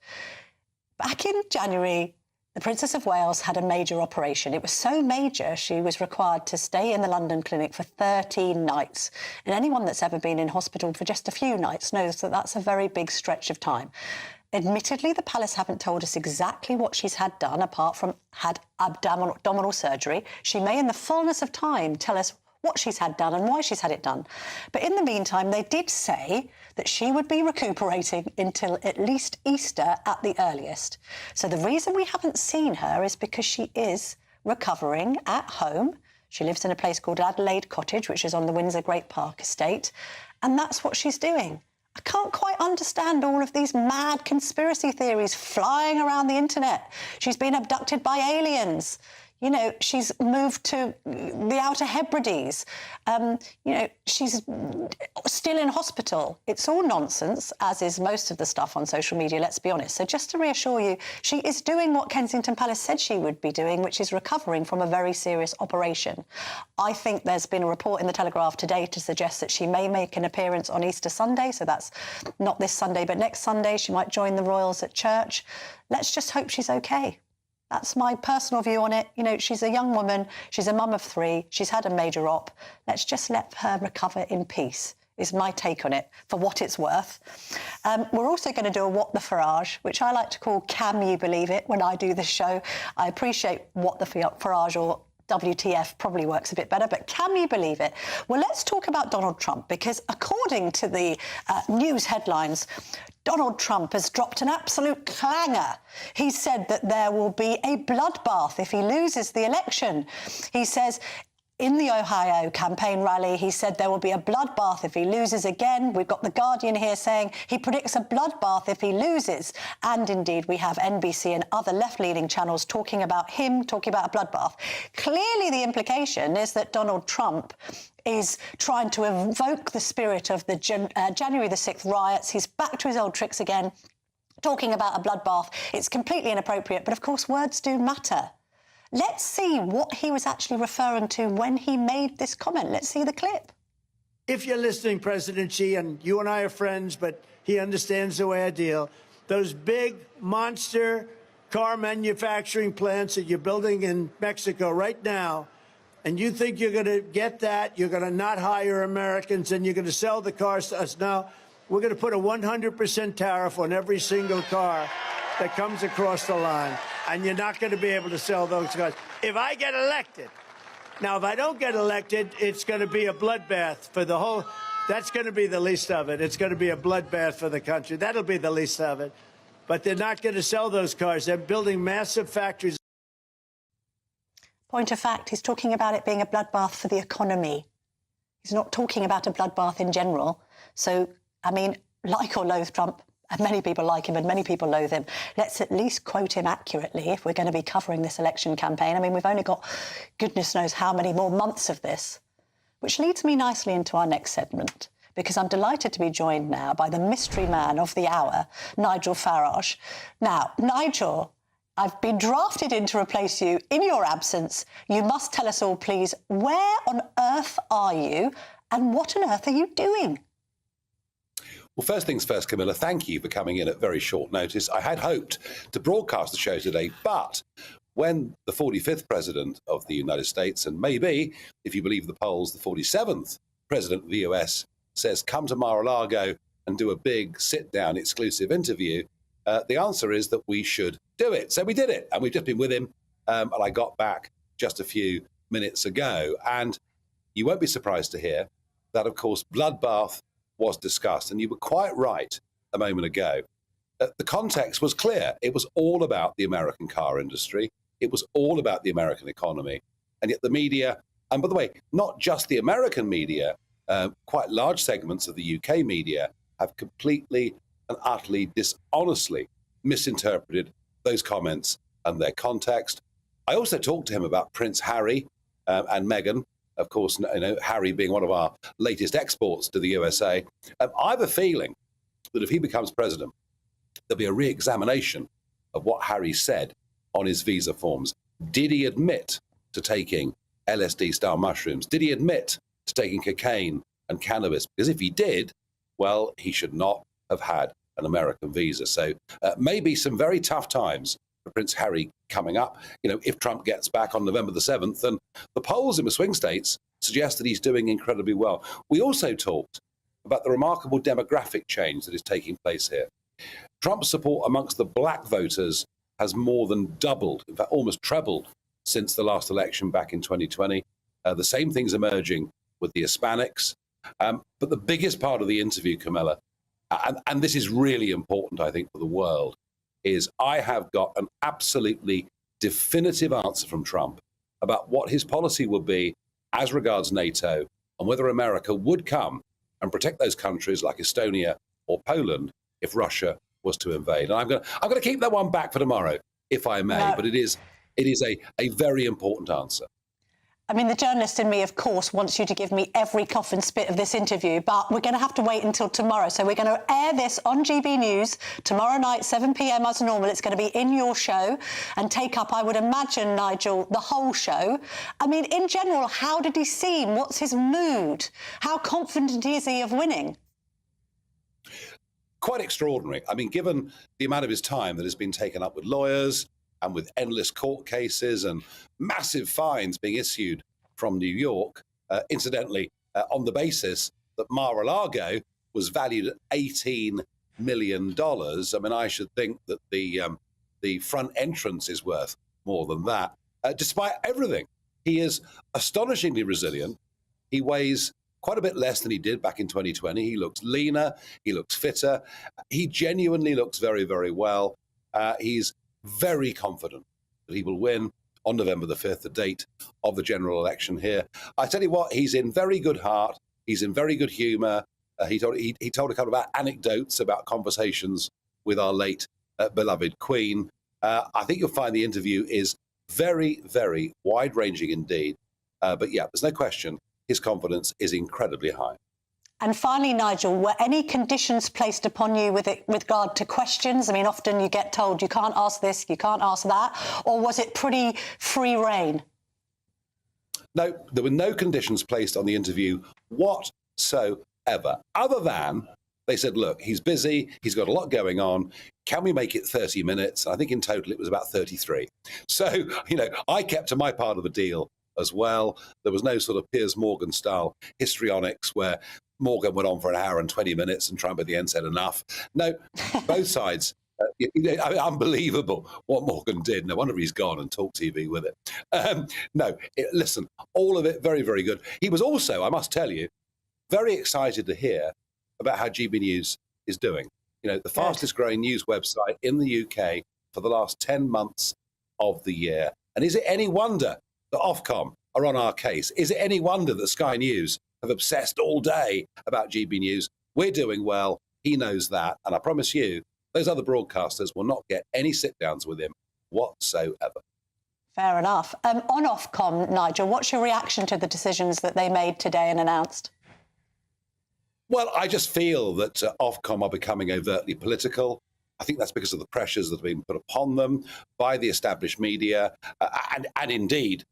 Back in January, the Princess of Wales had a major operation. It was so major, she was required to stay in the London clinic for 13 nights. And anyone that's ever been in hospital for just a few nights knows that that's a very big stretch of time. Admittedly, the palace haven't told us exactly what she's had done, apart from had abdominal surgery. She may, in the fullness of time, tell us what she's had done and why she's had it done. But in the meantime, they did say that she would be recuperating until at least Easter at the earliest. So the reason we haven't seen her is because she is recovering at home. She lives in a place called Adelaide Cottage, which is on the Windsor Great Park estate, and that's what she's doing. I can't quite understand all of these mad conspiracy theories flying around the internet. She's been abducted by aliens. You know, she's moved to the Outer Hebrides. You know, she's still in hospital. It's all nonsense, as is most of the stuff on social media, let's be honest. So just to reassure you, she is doing what Kensington Palace said she would be doing, which is recovering from a very serious operation. I think there's been a report in the Telegraph today to suggest that she may make an appearance on Easter Sunday, so that's not this Sunday, but next Sunday. She might join the royals at church. Let's just hope she's okay. That's my personal view on it. You know, she's a young woman. She's a mum of 3. She's had a major op. Let's just let her recover in peace, is my take on it, for what it's worth. We're also going to do a What the Farage, which I like to call Can You Believe It when I do this show. I appreciate What the Farage or WTF probably works a bit better, but can you believe it? Well, let's talk about Donald Trump, because according to the news headlines, Donald Trump has dropped an absolute clanger. He said that there will be a bloodbath if he loses the election. He says in the Ohio campaign rally, he said there will be a bloodbath if he loses again. We've got The Guardian here saying he predicts a bloodbath if he loses. And indeed, we have NBC and other left-leaning channels talking about him, talking about a bloodbath. Clearly, the implication is that Donald Trump is trying to evoke the spirit of the January the 6th riots. He's back to his old tricks again, talking about a bloodbath. It's completely inappropriate, but of course, words do matter. Let's see what he was actually referring to when he made this comment. Let's see the clip. If you're listening, President Xi, and you and I are friends, but he understands the way I deal, those big monster car manufacturing plants that you're building in Mexico right now, and you think you're going to get that, you're going to not hire Americans, and you're going to sell the cars to us. Now, we're going to put a 100% tariff on every single car that comes across the line, and you're not going to be able to sell those cars. If I get elected, now, if I don't get elected, it's going to be a bloodbath for the whole, that's going to be the least of it. It's going to be a bloodbath for the country. That'll be the least of it. But they're not going to sell those cars. They're building massive factories. Point of fact, he's talking about it being a bloodbath for the economy. He's not talking about a bloodbath in general. So, I mean, like or loathe Trump, and many people like him and many people loathe him, let's at least quote him accurately if we're going to be covering this election campaign. I mean, we've only got goodness knows how many more months of this, which leads me nicely into our next segment, because I'm delighted to be joined now by the mystery man of the hour, Nigel Farage. Now, Nigel, I've been drafted in to replace you in your absence. You must tell us all, please, where on earth are you and what on earth are you doing? Well, first things first, Camilla, thank you for coming in at very short notice. I had hoped to broadcast the show today, but when the 45th President of the United States, and maybe, if you believe the polls, the 47th President of the US, says, come to Mar-a-Lago and do a big sit-down exclusive interview, the answer is that we should do it. So we did it, and we've just been with him, and I got back just a few minutes ago. And you won't be surprised to hear that, of course, bloodbath was discussed, and you were quite right a moment ago. The context was clear. It was all about the American car industry. It was all about the American economy. And yet the media, and by the way, not just the American media, quite large segments of the UK media have completely and utterly dishonestly misinterpreted those comments and their context. I also talked to him about Prince Harry and Meghan. Of course, you know, Harry being one of our latest exports to the USA. I have a feeling that if he becomes president, there'll be a re-examination of what Harry said on his visa forms. Did he admit to taking LSD-style mushrooms? Did he admit to taking cocaine and cannabis? Because if he did, well, he should not have had an American visa. So maybe some very tough times for Prince Harry coming up, you know, if Trump gets back on November the 7th. And the polls in the swing states suggest that he's doing incredibly well. We also talked about the remarkable demographic change that is taking place here. Trump's support amongst the black voters has more than doubled, in fact, almost trebled since the last election back in 2020. The same thing's emerging with the Hispanics. But the biggest part of the interview, Camilla, and this is really important, I think, for the world, is I have got an absolutely definitive answer from Trump about what his policy would be as regards NATO and whether America would come and protect those countries like Estonia or Poland if Russia was to invade. And I'm going to keep that one back for tomorrow, if I may, but it is a very important answer. I mean, the journalist in me, of course, wants you to give me every cough and spit of this interview, but we're going to have to wait until tomorrow. So we're going to air this on GB News tomorrow night, 7 p.m. as normal. It's going to be in your show and take up, I would imagine, Nigel, the whole show. I mean, in general, how did he seem? What's his mood? How confident is he of winning? Quite extraordinary. I mean, given the amount of his time that has been taken up with lawyers and with endless court cases and massive fines being issued from New York, incidentally, on the basis that Mar-a-Lago was valued at $18 million. I mean, I should think that the front entrance is worth more than that. Despite everything, he is astonishingly resilient. He weighs quite a bit less than he did back in 2020. He looks leaner. He looks fitter. He genuinely looks very, very well. He's very confident that he will win on November the 5th, the date of the general election here. I tell you what, he's in very good heart. He's in very good humour. He told a couple of anecdotes about conversations with our late beloved Queen. I think you'll find the interview is very, very wide-ranging indeed. But yeah, there's no question his confidence is incredibly high. And finally, Nigel, were any conditions placed upon you with regard to questions? I mean, often you get told you can't ask this, you can't ask that, or was it pretty free rein? No, there were no conditions placed on the interview whatsoever, other than they said, look, he's busy, he's got a lot going on, can we make it 30 minutes? I think in total it was about 33. So, you know, I kept to my part of the deal as well. There was no sort of Piers Morgan-style histrionics where Morgan went on for an hour and 20 minutes and Trump at the end said enough. No, both sides. Unbelievable what Morgan did. No wonder he's gone and Talk TV with it. Listen, all of it very, very good. He was also, I must tell you, very excited to hear about how GB News is doing. You know, the fastest growing news website in the UK for the last 10 months of the year. And is it any wonder that Ofcom are on our case? Is it any wonder that Sky News have obsessed all day about GB News? We're doing well. He knows that. And I promise you, those other broadcasters will not get any sit-downs with him whatsoever. Fair enough. On Ofcom, Nigel, what's your reaction to the decisions that they made today and announced? Well, I just feel that Ofcom are becoming overtly political. I think that's because of the pressures that have been put upon them by the established media and indeed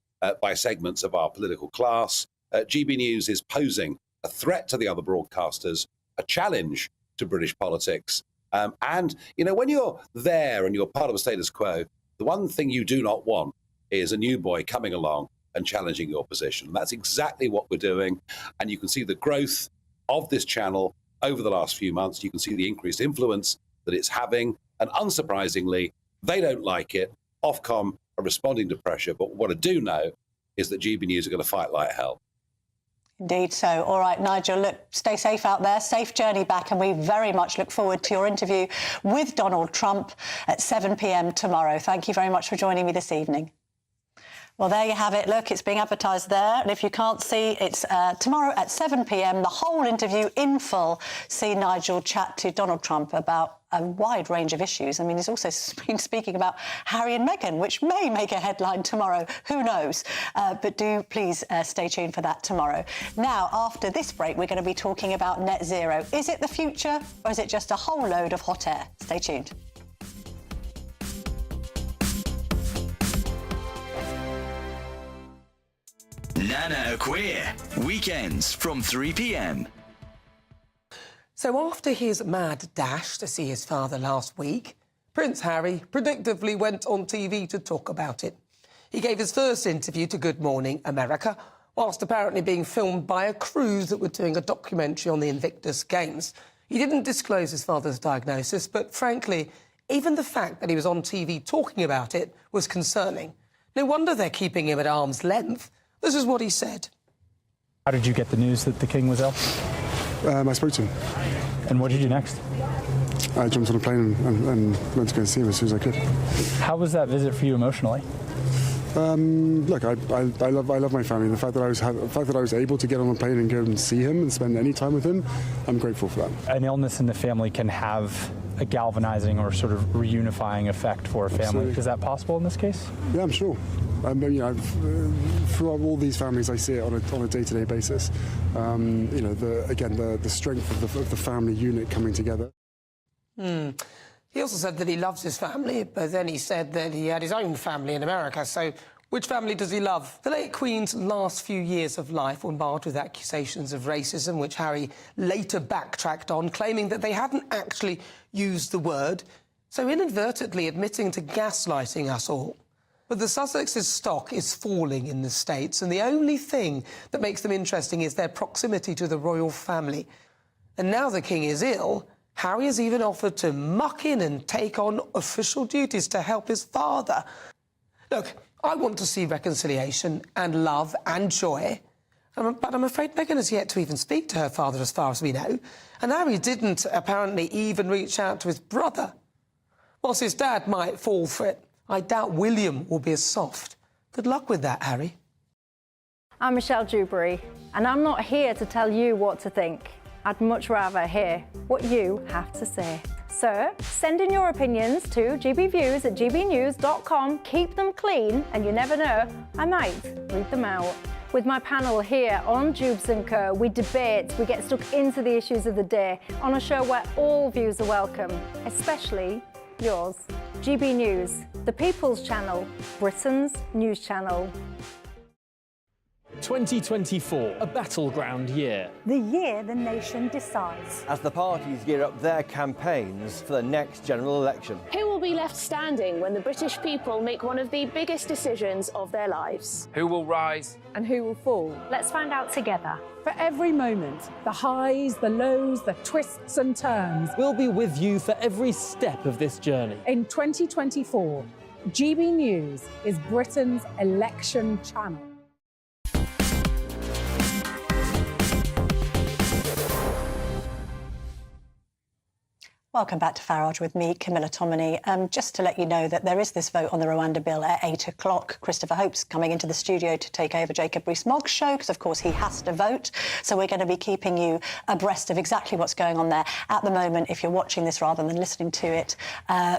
by segments of our political class. GB News is posing a threat to the other broadcasters, a challenge to British politics. And, you know, when you're there and you're part of a status quo, the one thing you do not want is a new boy coming along and challenging your position. And that's exactly what we're doing. And you can see the growth of this channel over the last few months. You can see the increased influence that it's having. And unsurprisingly, they don't like it. Ofcom are responding to pressure. But what I do know is that GB News are going to fight like hell. Indeed so. All right, Nigel, look, stay safe out there. Safe journey back. And we very much look forward to your interview with Donald Trump at 7 p.m. tomorrow. Thank you very much for joining me this evening. Well, there you have it. Look, it's being advertised there. And if you can't see, it's tomorrow at 7 p.m. The whole interview in full. See Nigel chat to Donald Trump about a wide range of issues. I mean, he's also been speaking about Harry and Meghan, which may make a headline tomorrow. Who knows? But do please stay tuned for that tomorrow. Now, after this break, we're going to be talking about net zero. Is it the future or is it just a whole load of hot air? Stay tuned. Nana Queer, weekends from 3 p.m. So after his mad dash to see his father last week, Prince Harry predictably went on TV to talk about it. He gave his first interview to Good Morning America, whilst apparently being filmed by a cruise that were doing a documentary on the Invictus Games. He didn't disclose his father's diagnosis, but frankly, even the fact that he was on TV talking about it was concerning. No wonder they're keeping him at arm's length. This is what he said. How did you get the news that the king was ill? I spoke to him. And what did you do next? I jumped on a plane and went to go and see him as soon as I could. How was that visit for you emotionally? Look, I love my family. The fact that I was able to get on a plane and go and see him and spend any time with him, I'm grateful for that. An illness in the family can have a galvanizing or sort of reunifying effect for a family. Absolutely. Is that possible in this case? Yeah, I'm sure. Throughout all these families, I see it on a day-to-day basis. The strength of the family unit coming together. He also said that he loves his family, but then he said that he had his own family in America. So which family does he love? The late Queen's last few years of life were marred with accusations of racism, which Harry later backtracked on, claiming that they hadn't actually used the word, so inadvertently admitting to gaslighting us all. But the Sussex's stock is falling in the States, and the only thing that makes them interesting is their proximity to the royal family. And now the king is ill, Harry has even offered to muck in and take on official duties to help his father. Look, I want to see reconciliation and love and joy, but I'm afraid Meghan has yet to even speak to her father as far as we know, and Harry didn't apparently even reach out to his brother. Whilst his dad might fall for it, I doubt William will be as soft. Good luck with that, Harry. I'm Michelle Dewberry, and I'm not here to tell you what to think. I'd much rather hear what you have to say. So, send in your opinions to gbviews@gbnews.com. Keep them clean, and you never know, I might read them out. With my panel here on Jubes & Co, we debate, we get stuck into the issues of the day on a show where all views are welcome, especially yours. GB News, the People's Channel, Britain's news channel. 2024, a battleground year. The year the nation decides. As the parties gear up their campaigns for the next general election. Who will be left standing when the British people make one of the biggest decisions of their lives? Who will rise? And who will fall? Let's find out together. For every moment, the highs, the lows, the twists and turns. We'll be with you for every step of this journey. In 2024, GB News is Britain's election channel. Welcome back to Farage with me, Camilla Tominey. Just to let you know that there is this vote on the Rwanda bill at 8 o'clock. Christopher Hope's coming into the studio to take over Jacob Rees-Mogg's show because, of course, he has to vote. So we're going to be keeping you abreast of exactly what's going on there. At the moment, if you're watching this rather than listening to it,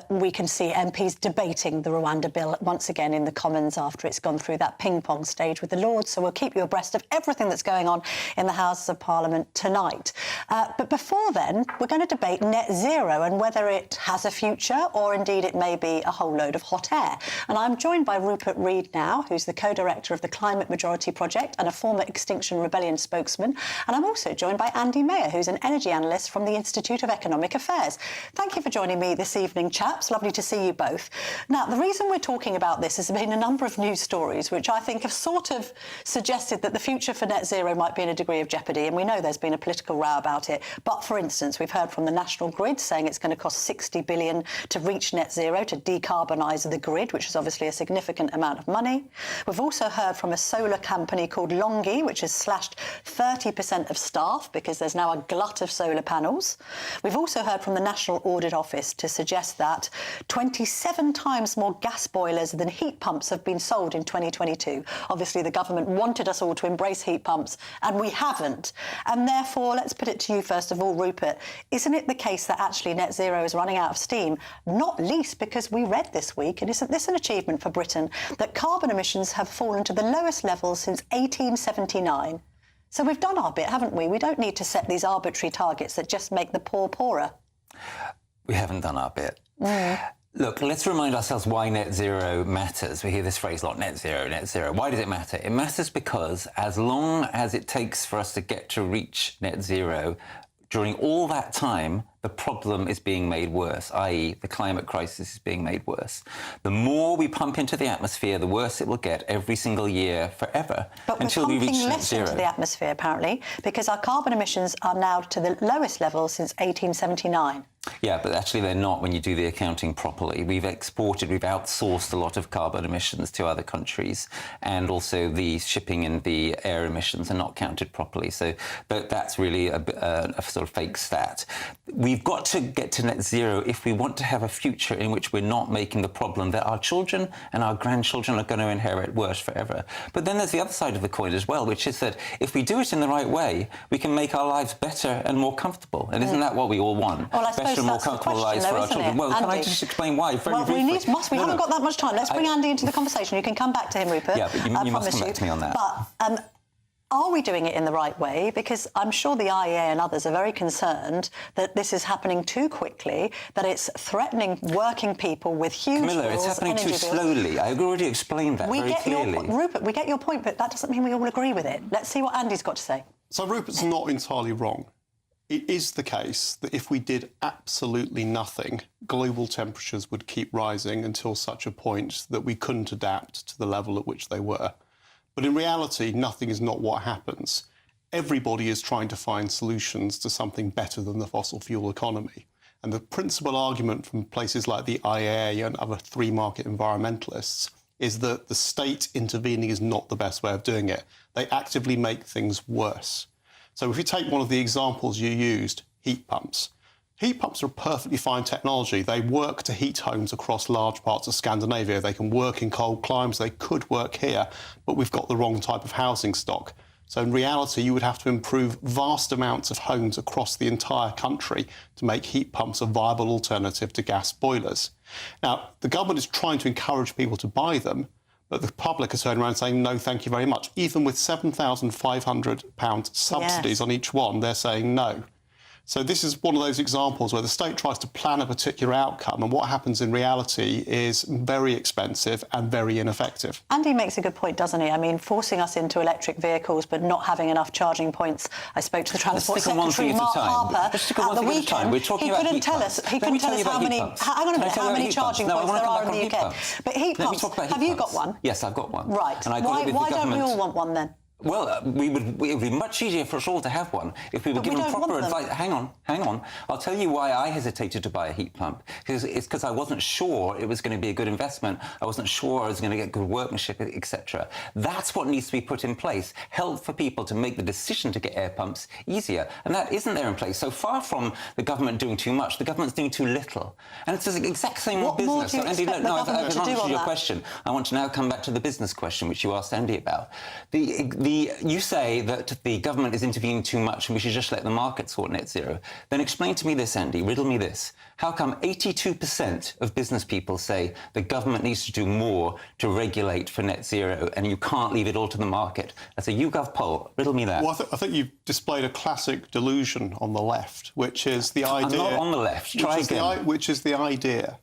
we can see MPs debating the Rwanda bill once again in the Commons after it's gone through that ping-pong stage with the Lords. So we'll keep you abreast of everything that's going on in the Houses of Parliament tonight. But before then, we're going to debate net zero and whether it has a future or indeed it may be a whole load of hot air. And I'm joined by Rupert Read now, who's the co-director of the Climate Majority Project and a former Extinction Rebellion spokesman. And I'm also joined by Andy Mayer, who's an energy analyst from the Institute of Economic Affairs. Thank you for joining me this evening, chaps. Lovely to see you both. Now, the reason we're talking about this has been a number of news stories which I think have sort of suggested that the future for net zero might be in a degree of jeopardy, and we know there's been a political row about it. But, for instance, we've heard from the National Grid saying it's going to cost $60 billion to reach net zero, to decarbonise the grid, which is obviously a significant amount of money. We've also heard from a solar company called Longi, which has slashed 30% of staff because there's now a glut of solar panels. We've also heard from the National Audit Office to suggest that 27 times more gas boilers than heat pumps have been sold in 2022. Obviously, the government wanted us all to embrace heat pumps, and we haven't. And therefore, let's put it to you first of all, Rupert, isn't it the case that actually net zero is running out of steam, not least because we read this week, and isn't this an achievement for Britain, that carbon emissions have fallen to the lowest levels since 1879? So we've done our bit, haven't we? We don't need to set these arbitrary targets that just make the poor poorer. We haven't done our bit. Look, let's remind ourselves why net zero matters. We hear this phrase a lot, net zero, net zero. Why does it matter? It matters because as long as it takes for us to get to reach net zero, during all that time, the problem is being made worse, i.e. the climate crisis is being made worse. The more we pump into the atmosphere, the worse it will get every single year forever until we reach net zero. But we're pumping less into the atmosphere, apparently, because our carbon emissions are now to the lowest level since 1879. Yeah, but actually they're not when you do the accounting properly. We've outsourced a lot of carbon emissions to other countries, and also the shipping and the air emissions are not counted properly. So that's really a sort of fake stat. We've got to get to net zero if we want to have a future in which we're not making the problem that our children and our grandchildren are going to inherit worse forever. But then there's the other side of the coin as well, which is that if we do it in the right way, we can make our lives better and more comfortable. And isn't that what we all want? Well, I suppose better, more comfortable lives for our children. Well, Andy, can I just explain why? Very briefly. We haven't got that much time. Let's bring Andy into the conversation. You can come back to him, Rupert. Yeah, but you must come back to me on that. But are we doing it in the right way? Because I'm sure the IEA and others are very concerned that this is happening too quickly, that it's threatening working people with huge Camilla, bills, it's happening too bills. slowly. I already explained that very clearly. Rupert, we get your point, but that doesn't mean we all agree with it. Let's see what Andy's got to say. So Rupert's not entirely wrong. It is the case that if we did absolutely nothing, global temperatures would keep rising until such a point that we couldn't adapt to the level at which they were. But in reality, nothing is not what happens. Everybody is trying to find solutions to something better than the fossil fuel economy. And the principal argument from places like the IEA and other free market environmentalists is that the state intervening is not the best way of doing it. They actively make things worse. So if you take one of the examples you used, heat pumps. Heat pumps are a perfectly fine technology. They work to heat homes across large parts of Scandinavia. They can work in cold climes. They could work here, but we've got the wrong type of housing stock. So in reality, you would have to improve vast amounts of homes across the entire country to make heat pumps a viable alternative to gas boilers. Now, the government is trying to encourage people to buy them, but the public are turning around saying, no, thank you very much. Even with £7,500 subsidies on each one, they're saying no. So this is one of those examples where the state tries to plan a particular outcome, and what happens in reality is very expensive and very ineffective. Andy makes a good point, doesn't he? I mean, forcing us into electric vehicles but not having enough charging points. I spoke to the Transport Secretary, Mark Harper, at the weekend. He couldn't tell us how many... Hang on a minute, how many charging points there are in the UK. But heat pumps, have you got one? Yes, I've got one. Right. Why don't we all want one then? Well, it would be much easier for us all to have one if we were given proper advice. Hang on. I'll tell you why I hesitated to buy a heat pump. It's because I wasn't sure it was going to be a good investment. I wasn't sure I was going to get good workmanship, etc. That's what needs to be put in place. Help for people to make the decision to get air pumps easier. And that isn't there in place. So far from the government doing too much, the government's doing too little. And it's the exact same with business. What more do you expect the government to do on that? I've answered your question. I want to now come back to the business question, which you asked Andy about. You say that the government is intervening too much and we should just let the market sort net zero. Then explain to me this, Andy, riddle me this. How come 82% of business people say the government needs to do more to regulate for net zero and you can't leave it all to the market? That's a YouGov poll. Riddle me that. Well, I think you've displayed a classic delusion on the left, which is the idea... I'm not on the left. Try again. Which is the idea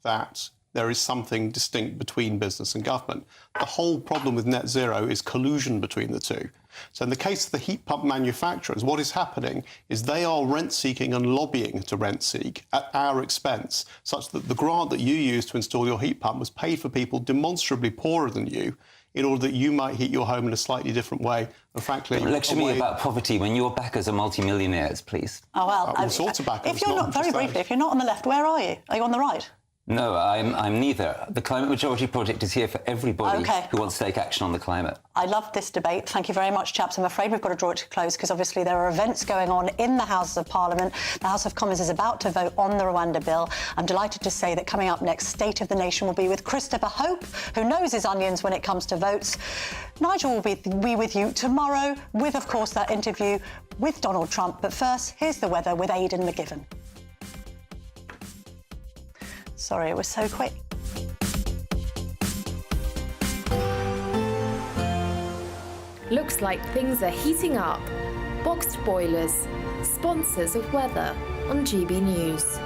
that there is something distinct between business and government. The whole problem with net zero is collusion between the two. So in the case of the heat pump manufacturers, what is happening is they are rent-seeking and lobbying to rent-seek at our expense, such that the grant that you used to install your heat pump was paid for people demonstrably poorer than you, in order that you might heat your home in a slightly different way. And frankly... Lecture me about poverty when your backers are multimillionaires, please. Oh, well... all sorts of backers. If you're not, very briefly, if you're not on the left, where are you? Are you on the right? No, I'm neither. The Climate Majority Project is here for everybody who wants to take action on the climate. I love this debate. Thank you very much, chaps. I'm afraid we've got to draw it to a close because obviously there are events going on in the Houses of Parliament. The House of Commons is about to vote on the Rwanda bill. I'm delighted to say that coming up next, State of the Nation will be with Christopher Hope, who knows his onions when it comes to votes. Nigel will be with you tomorrow with, of course, that interview with Donald Trump. But first, here's the weather with Aidan McGiven. Sorry, it was so quick. Looks like things are heating up. Boxed boilers, sponsors of weather on GB News.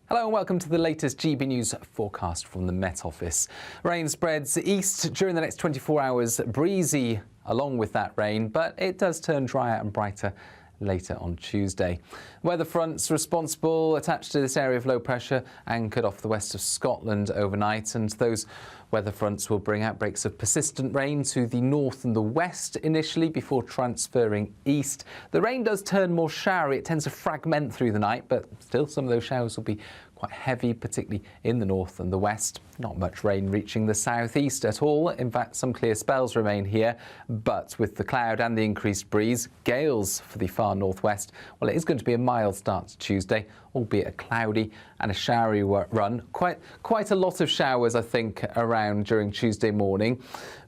Hello and welcome to the latest GB News forecast from the Met Office. Rain spreads east during the next 24 hours, breezy along with that rain, but it does turn drier and brighter later on Tuesday. Weather fronts responsible attached to this area of low pressure anchored off the west of Scotland overnight, and those weather fronts will bring outbreaks of persistent rain to the north and the west initially before transferring east. The rain does turn more showery. It tends to fragment through the night, but still some of those showers will be quite heavy, particularly in the north and the west. Not much rain reaching the southeast at all. In fact, some clear spells remain here, but with the cloud and the increased breeze, gales for the far northwest. Well, it is going to be a mild start to Tuesday, albeit a cloudy and a showery run. Quite a lot of showers, I think, around during Tuesday morning.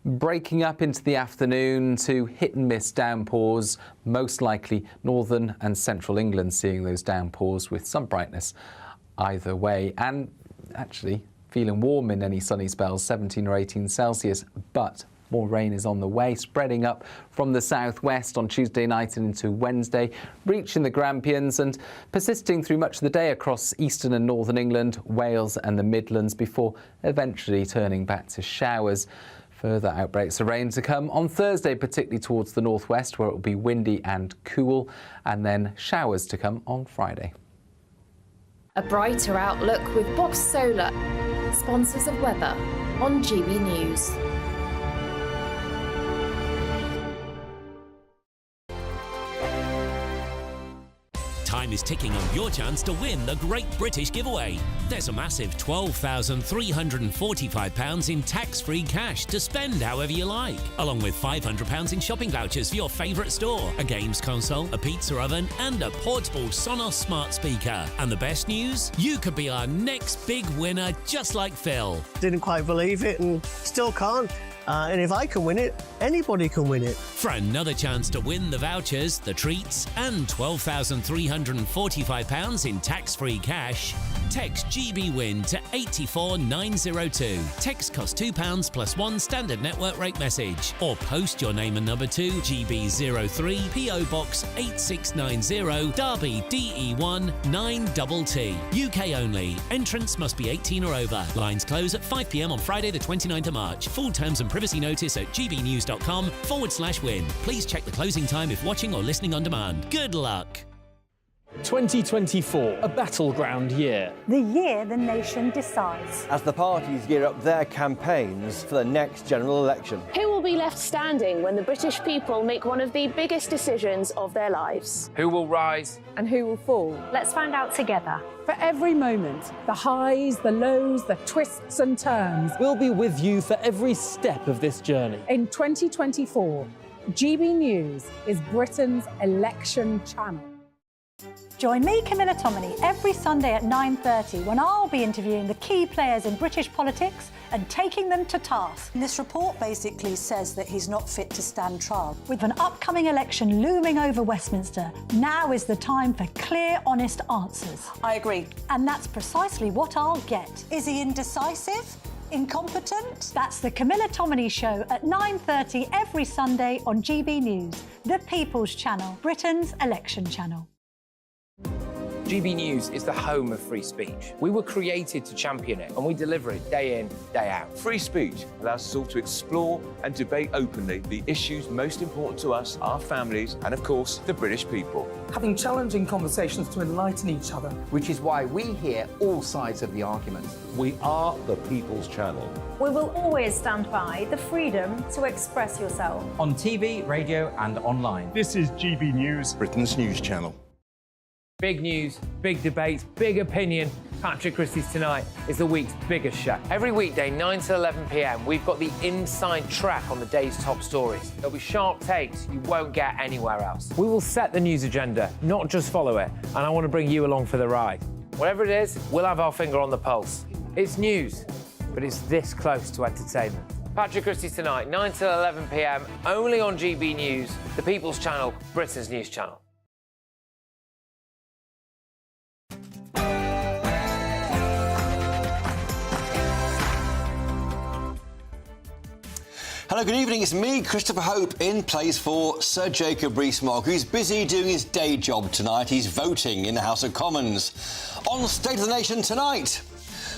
Breaking up into the afternoon to hit and miss downpours, most likely northern and central England seeing those downpours with some brightness either way, and actually feeling warm in any sunny spells, 17 or 18 Celsius, but more rain is on the way, spreading up from the southwest on Tuesday night and into Wednesday, reaching the Grampians and persisting through much of the day across eastern and northern England, Wales and the Midlands, before eventually turning back to showers Further outbreaks of rain to come on Thursday, particularly towards the northwest, where it will be windy and cool, and then showers to come on Friday. A brighter outlook with Box Solar, sponsors of weather on GB News. Time is ticking on your chance to win the Great British Giveaway. There's a massive £12,345 in tax-free cash to spend however you like, along with £500 in shopping vouchers for your favourite store, a games console, a pizza oven and a portable Sonos smart speaker. And the best news? You could be our next big winner, just like Phil. Didn't quite believe it and still can't. And if I can win it, anybody can win it. For another chance to win the vouchers, the treats, and £12,345 in tax-free cash, text GBWIN to 84902. Text costs £2 plus one standard network rate message. Or post your name and number to GB03 PO Box 8690 Derby DE1 9TT. UK only. Entrance must be 18 or over. Lines close at 5 p.m. on Friday the 29th of March. Full terms and privacy notice at gbnews.com/win. Please check the closing time if watching or listening on demand. Good luck. 2024, a battleground year. The year the nation decides. As the parties gear up their campaigns for the next general election. Who will be left standing when the British people make one of the biggest decisions of their lives? Who will rise? And who will fall? Let's find out together. For every moment, the highs, the lows, the twists and turns. We'll be with you for every step of this journey. In 2024, GB News is Britain's election channel. Join me, Camilla Tominey, every Sunday at 9:30 when I'll be interviewing the key players in British politics and taking them to task. This report basically says that he's not fit to stand trial. With an upcoming election looming over Westminster, now is the time for clear, honest answers. I agree. And that's precisely what I'll get. Is he indecisive? Incompetent? That's the Camilla Tominey Show at 9:30 every Sunday on GB News, the People's Channel, Britain's election channel. GB News is the home of free speech. We were created to champion it, and we deliver it day in, day out. Free speech allows us all to explore and debate openly the issues most important to us, our families, and of course, the British people. Having challenging conversations to enlighten each other. Which is why we hear all sides of the argument. We are the People's Channel. We will always stand by the freedom to express yourself. On TV, radio and online. This is GB News, Britain's news channel. Big news, big debates, big opinion. Patrick Christie's Tonight is the week's biggest show. Every weekday, 9 to 11 p.m, we've got the inside track on the day's top stories. There'll be sharp takes you won't get anywhere else. We will set the news agenda, not just follow it, and I want to bring you along for the ride. Whatever it is, we'll have our finger on the pulse. It's news, but it's this close to entertainment. Patrick Christie's Tonight, 9 to 11 p.m, only on GB News, the People's Channel, Britain's news channel. Hello, good evening. It's me, Christopher Hope, in place for Sir Jacob Rees-Mogg, who's busy doing his day job tonight. He's voting in the House of Commons. On State of the Nation tonight,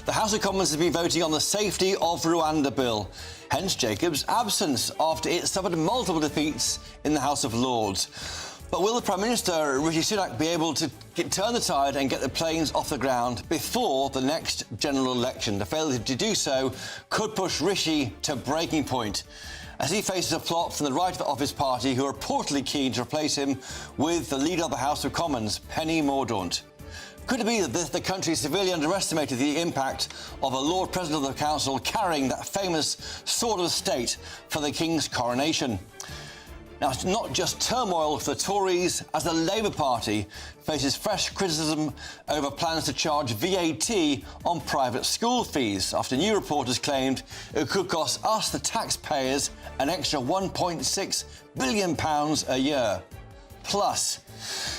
the House of Commons has been voting on the Safety of Rwanda bill. Hence Jacob's absence after it suffered multiple defeats in the House of Lords. But will the Prime Minister, Rishi Sunak, be able to turn the tide and get the planes off the ground before the next general election? The failure to do so could push Rishi to breaking point, as he faces a plot from the right of his party, who are reportedly keen to replace him with the leader of the House of Commons, Penny Mordaunt. Could it be that the country severely underestimated the impact of a Lord President of the Council carrying that famous sword of state for the King's coronation? Now, it's not just turmoil for the Tories, as the Labour Party faces fresh criticism over plans to charge VAT on private school fees, after new reporters claimed it could cost us, the taxpayers, an extra £1.6 billion a year. Plus,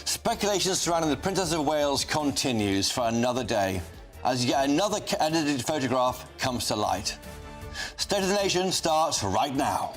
speculation surrounding the Princess of Wales continues for another day, as yet another edited photograph comes to light. State of the Nation starts right now.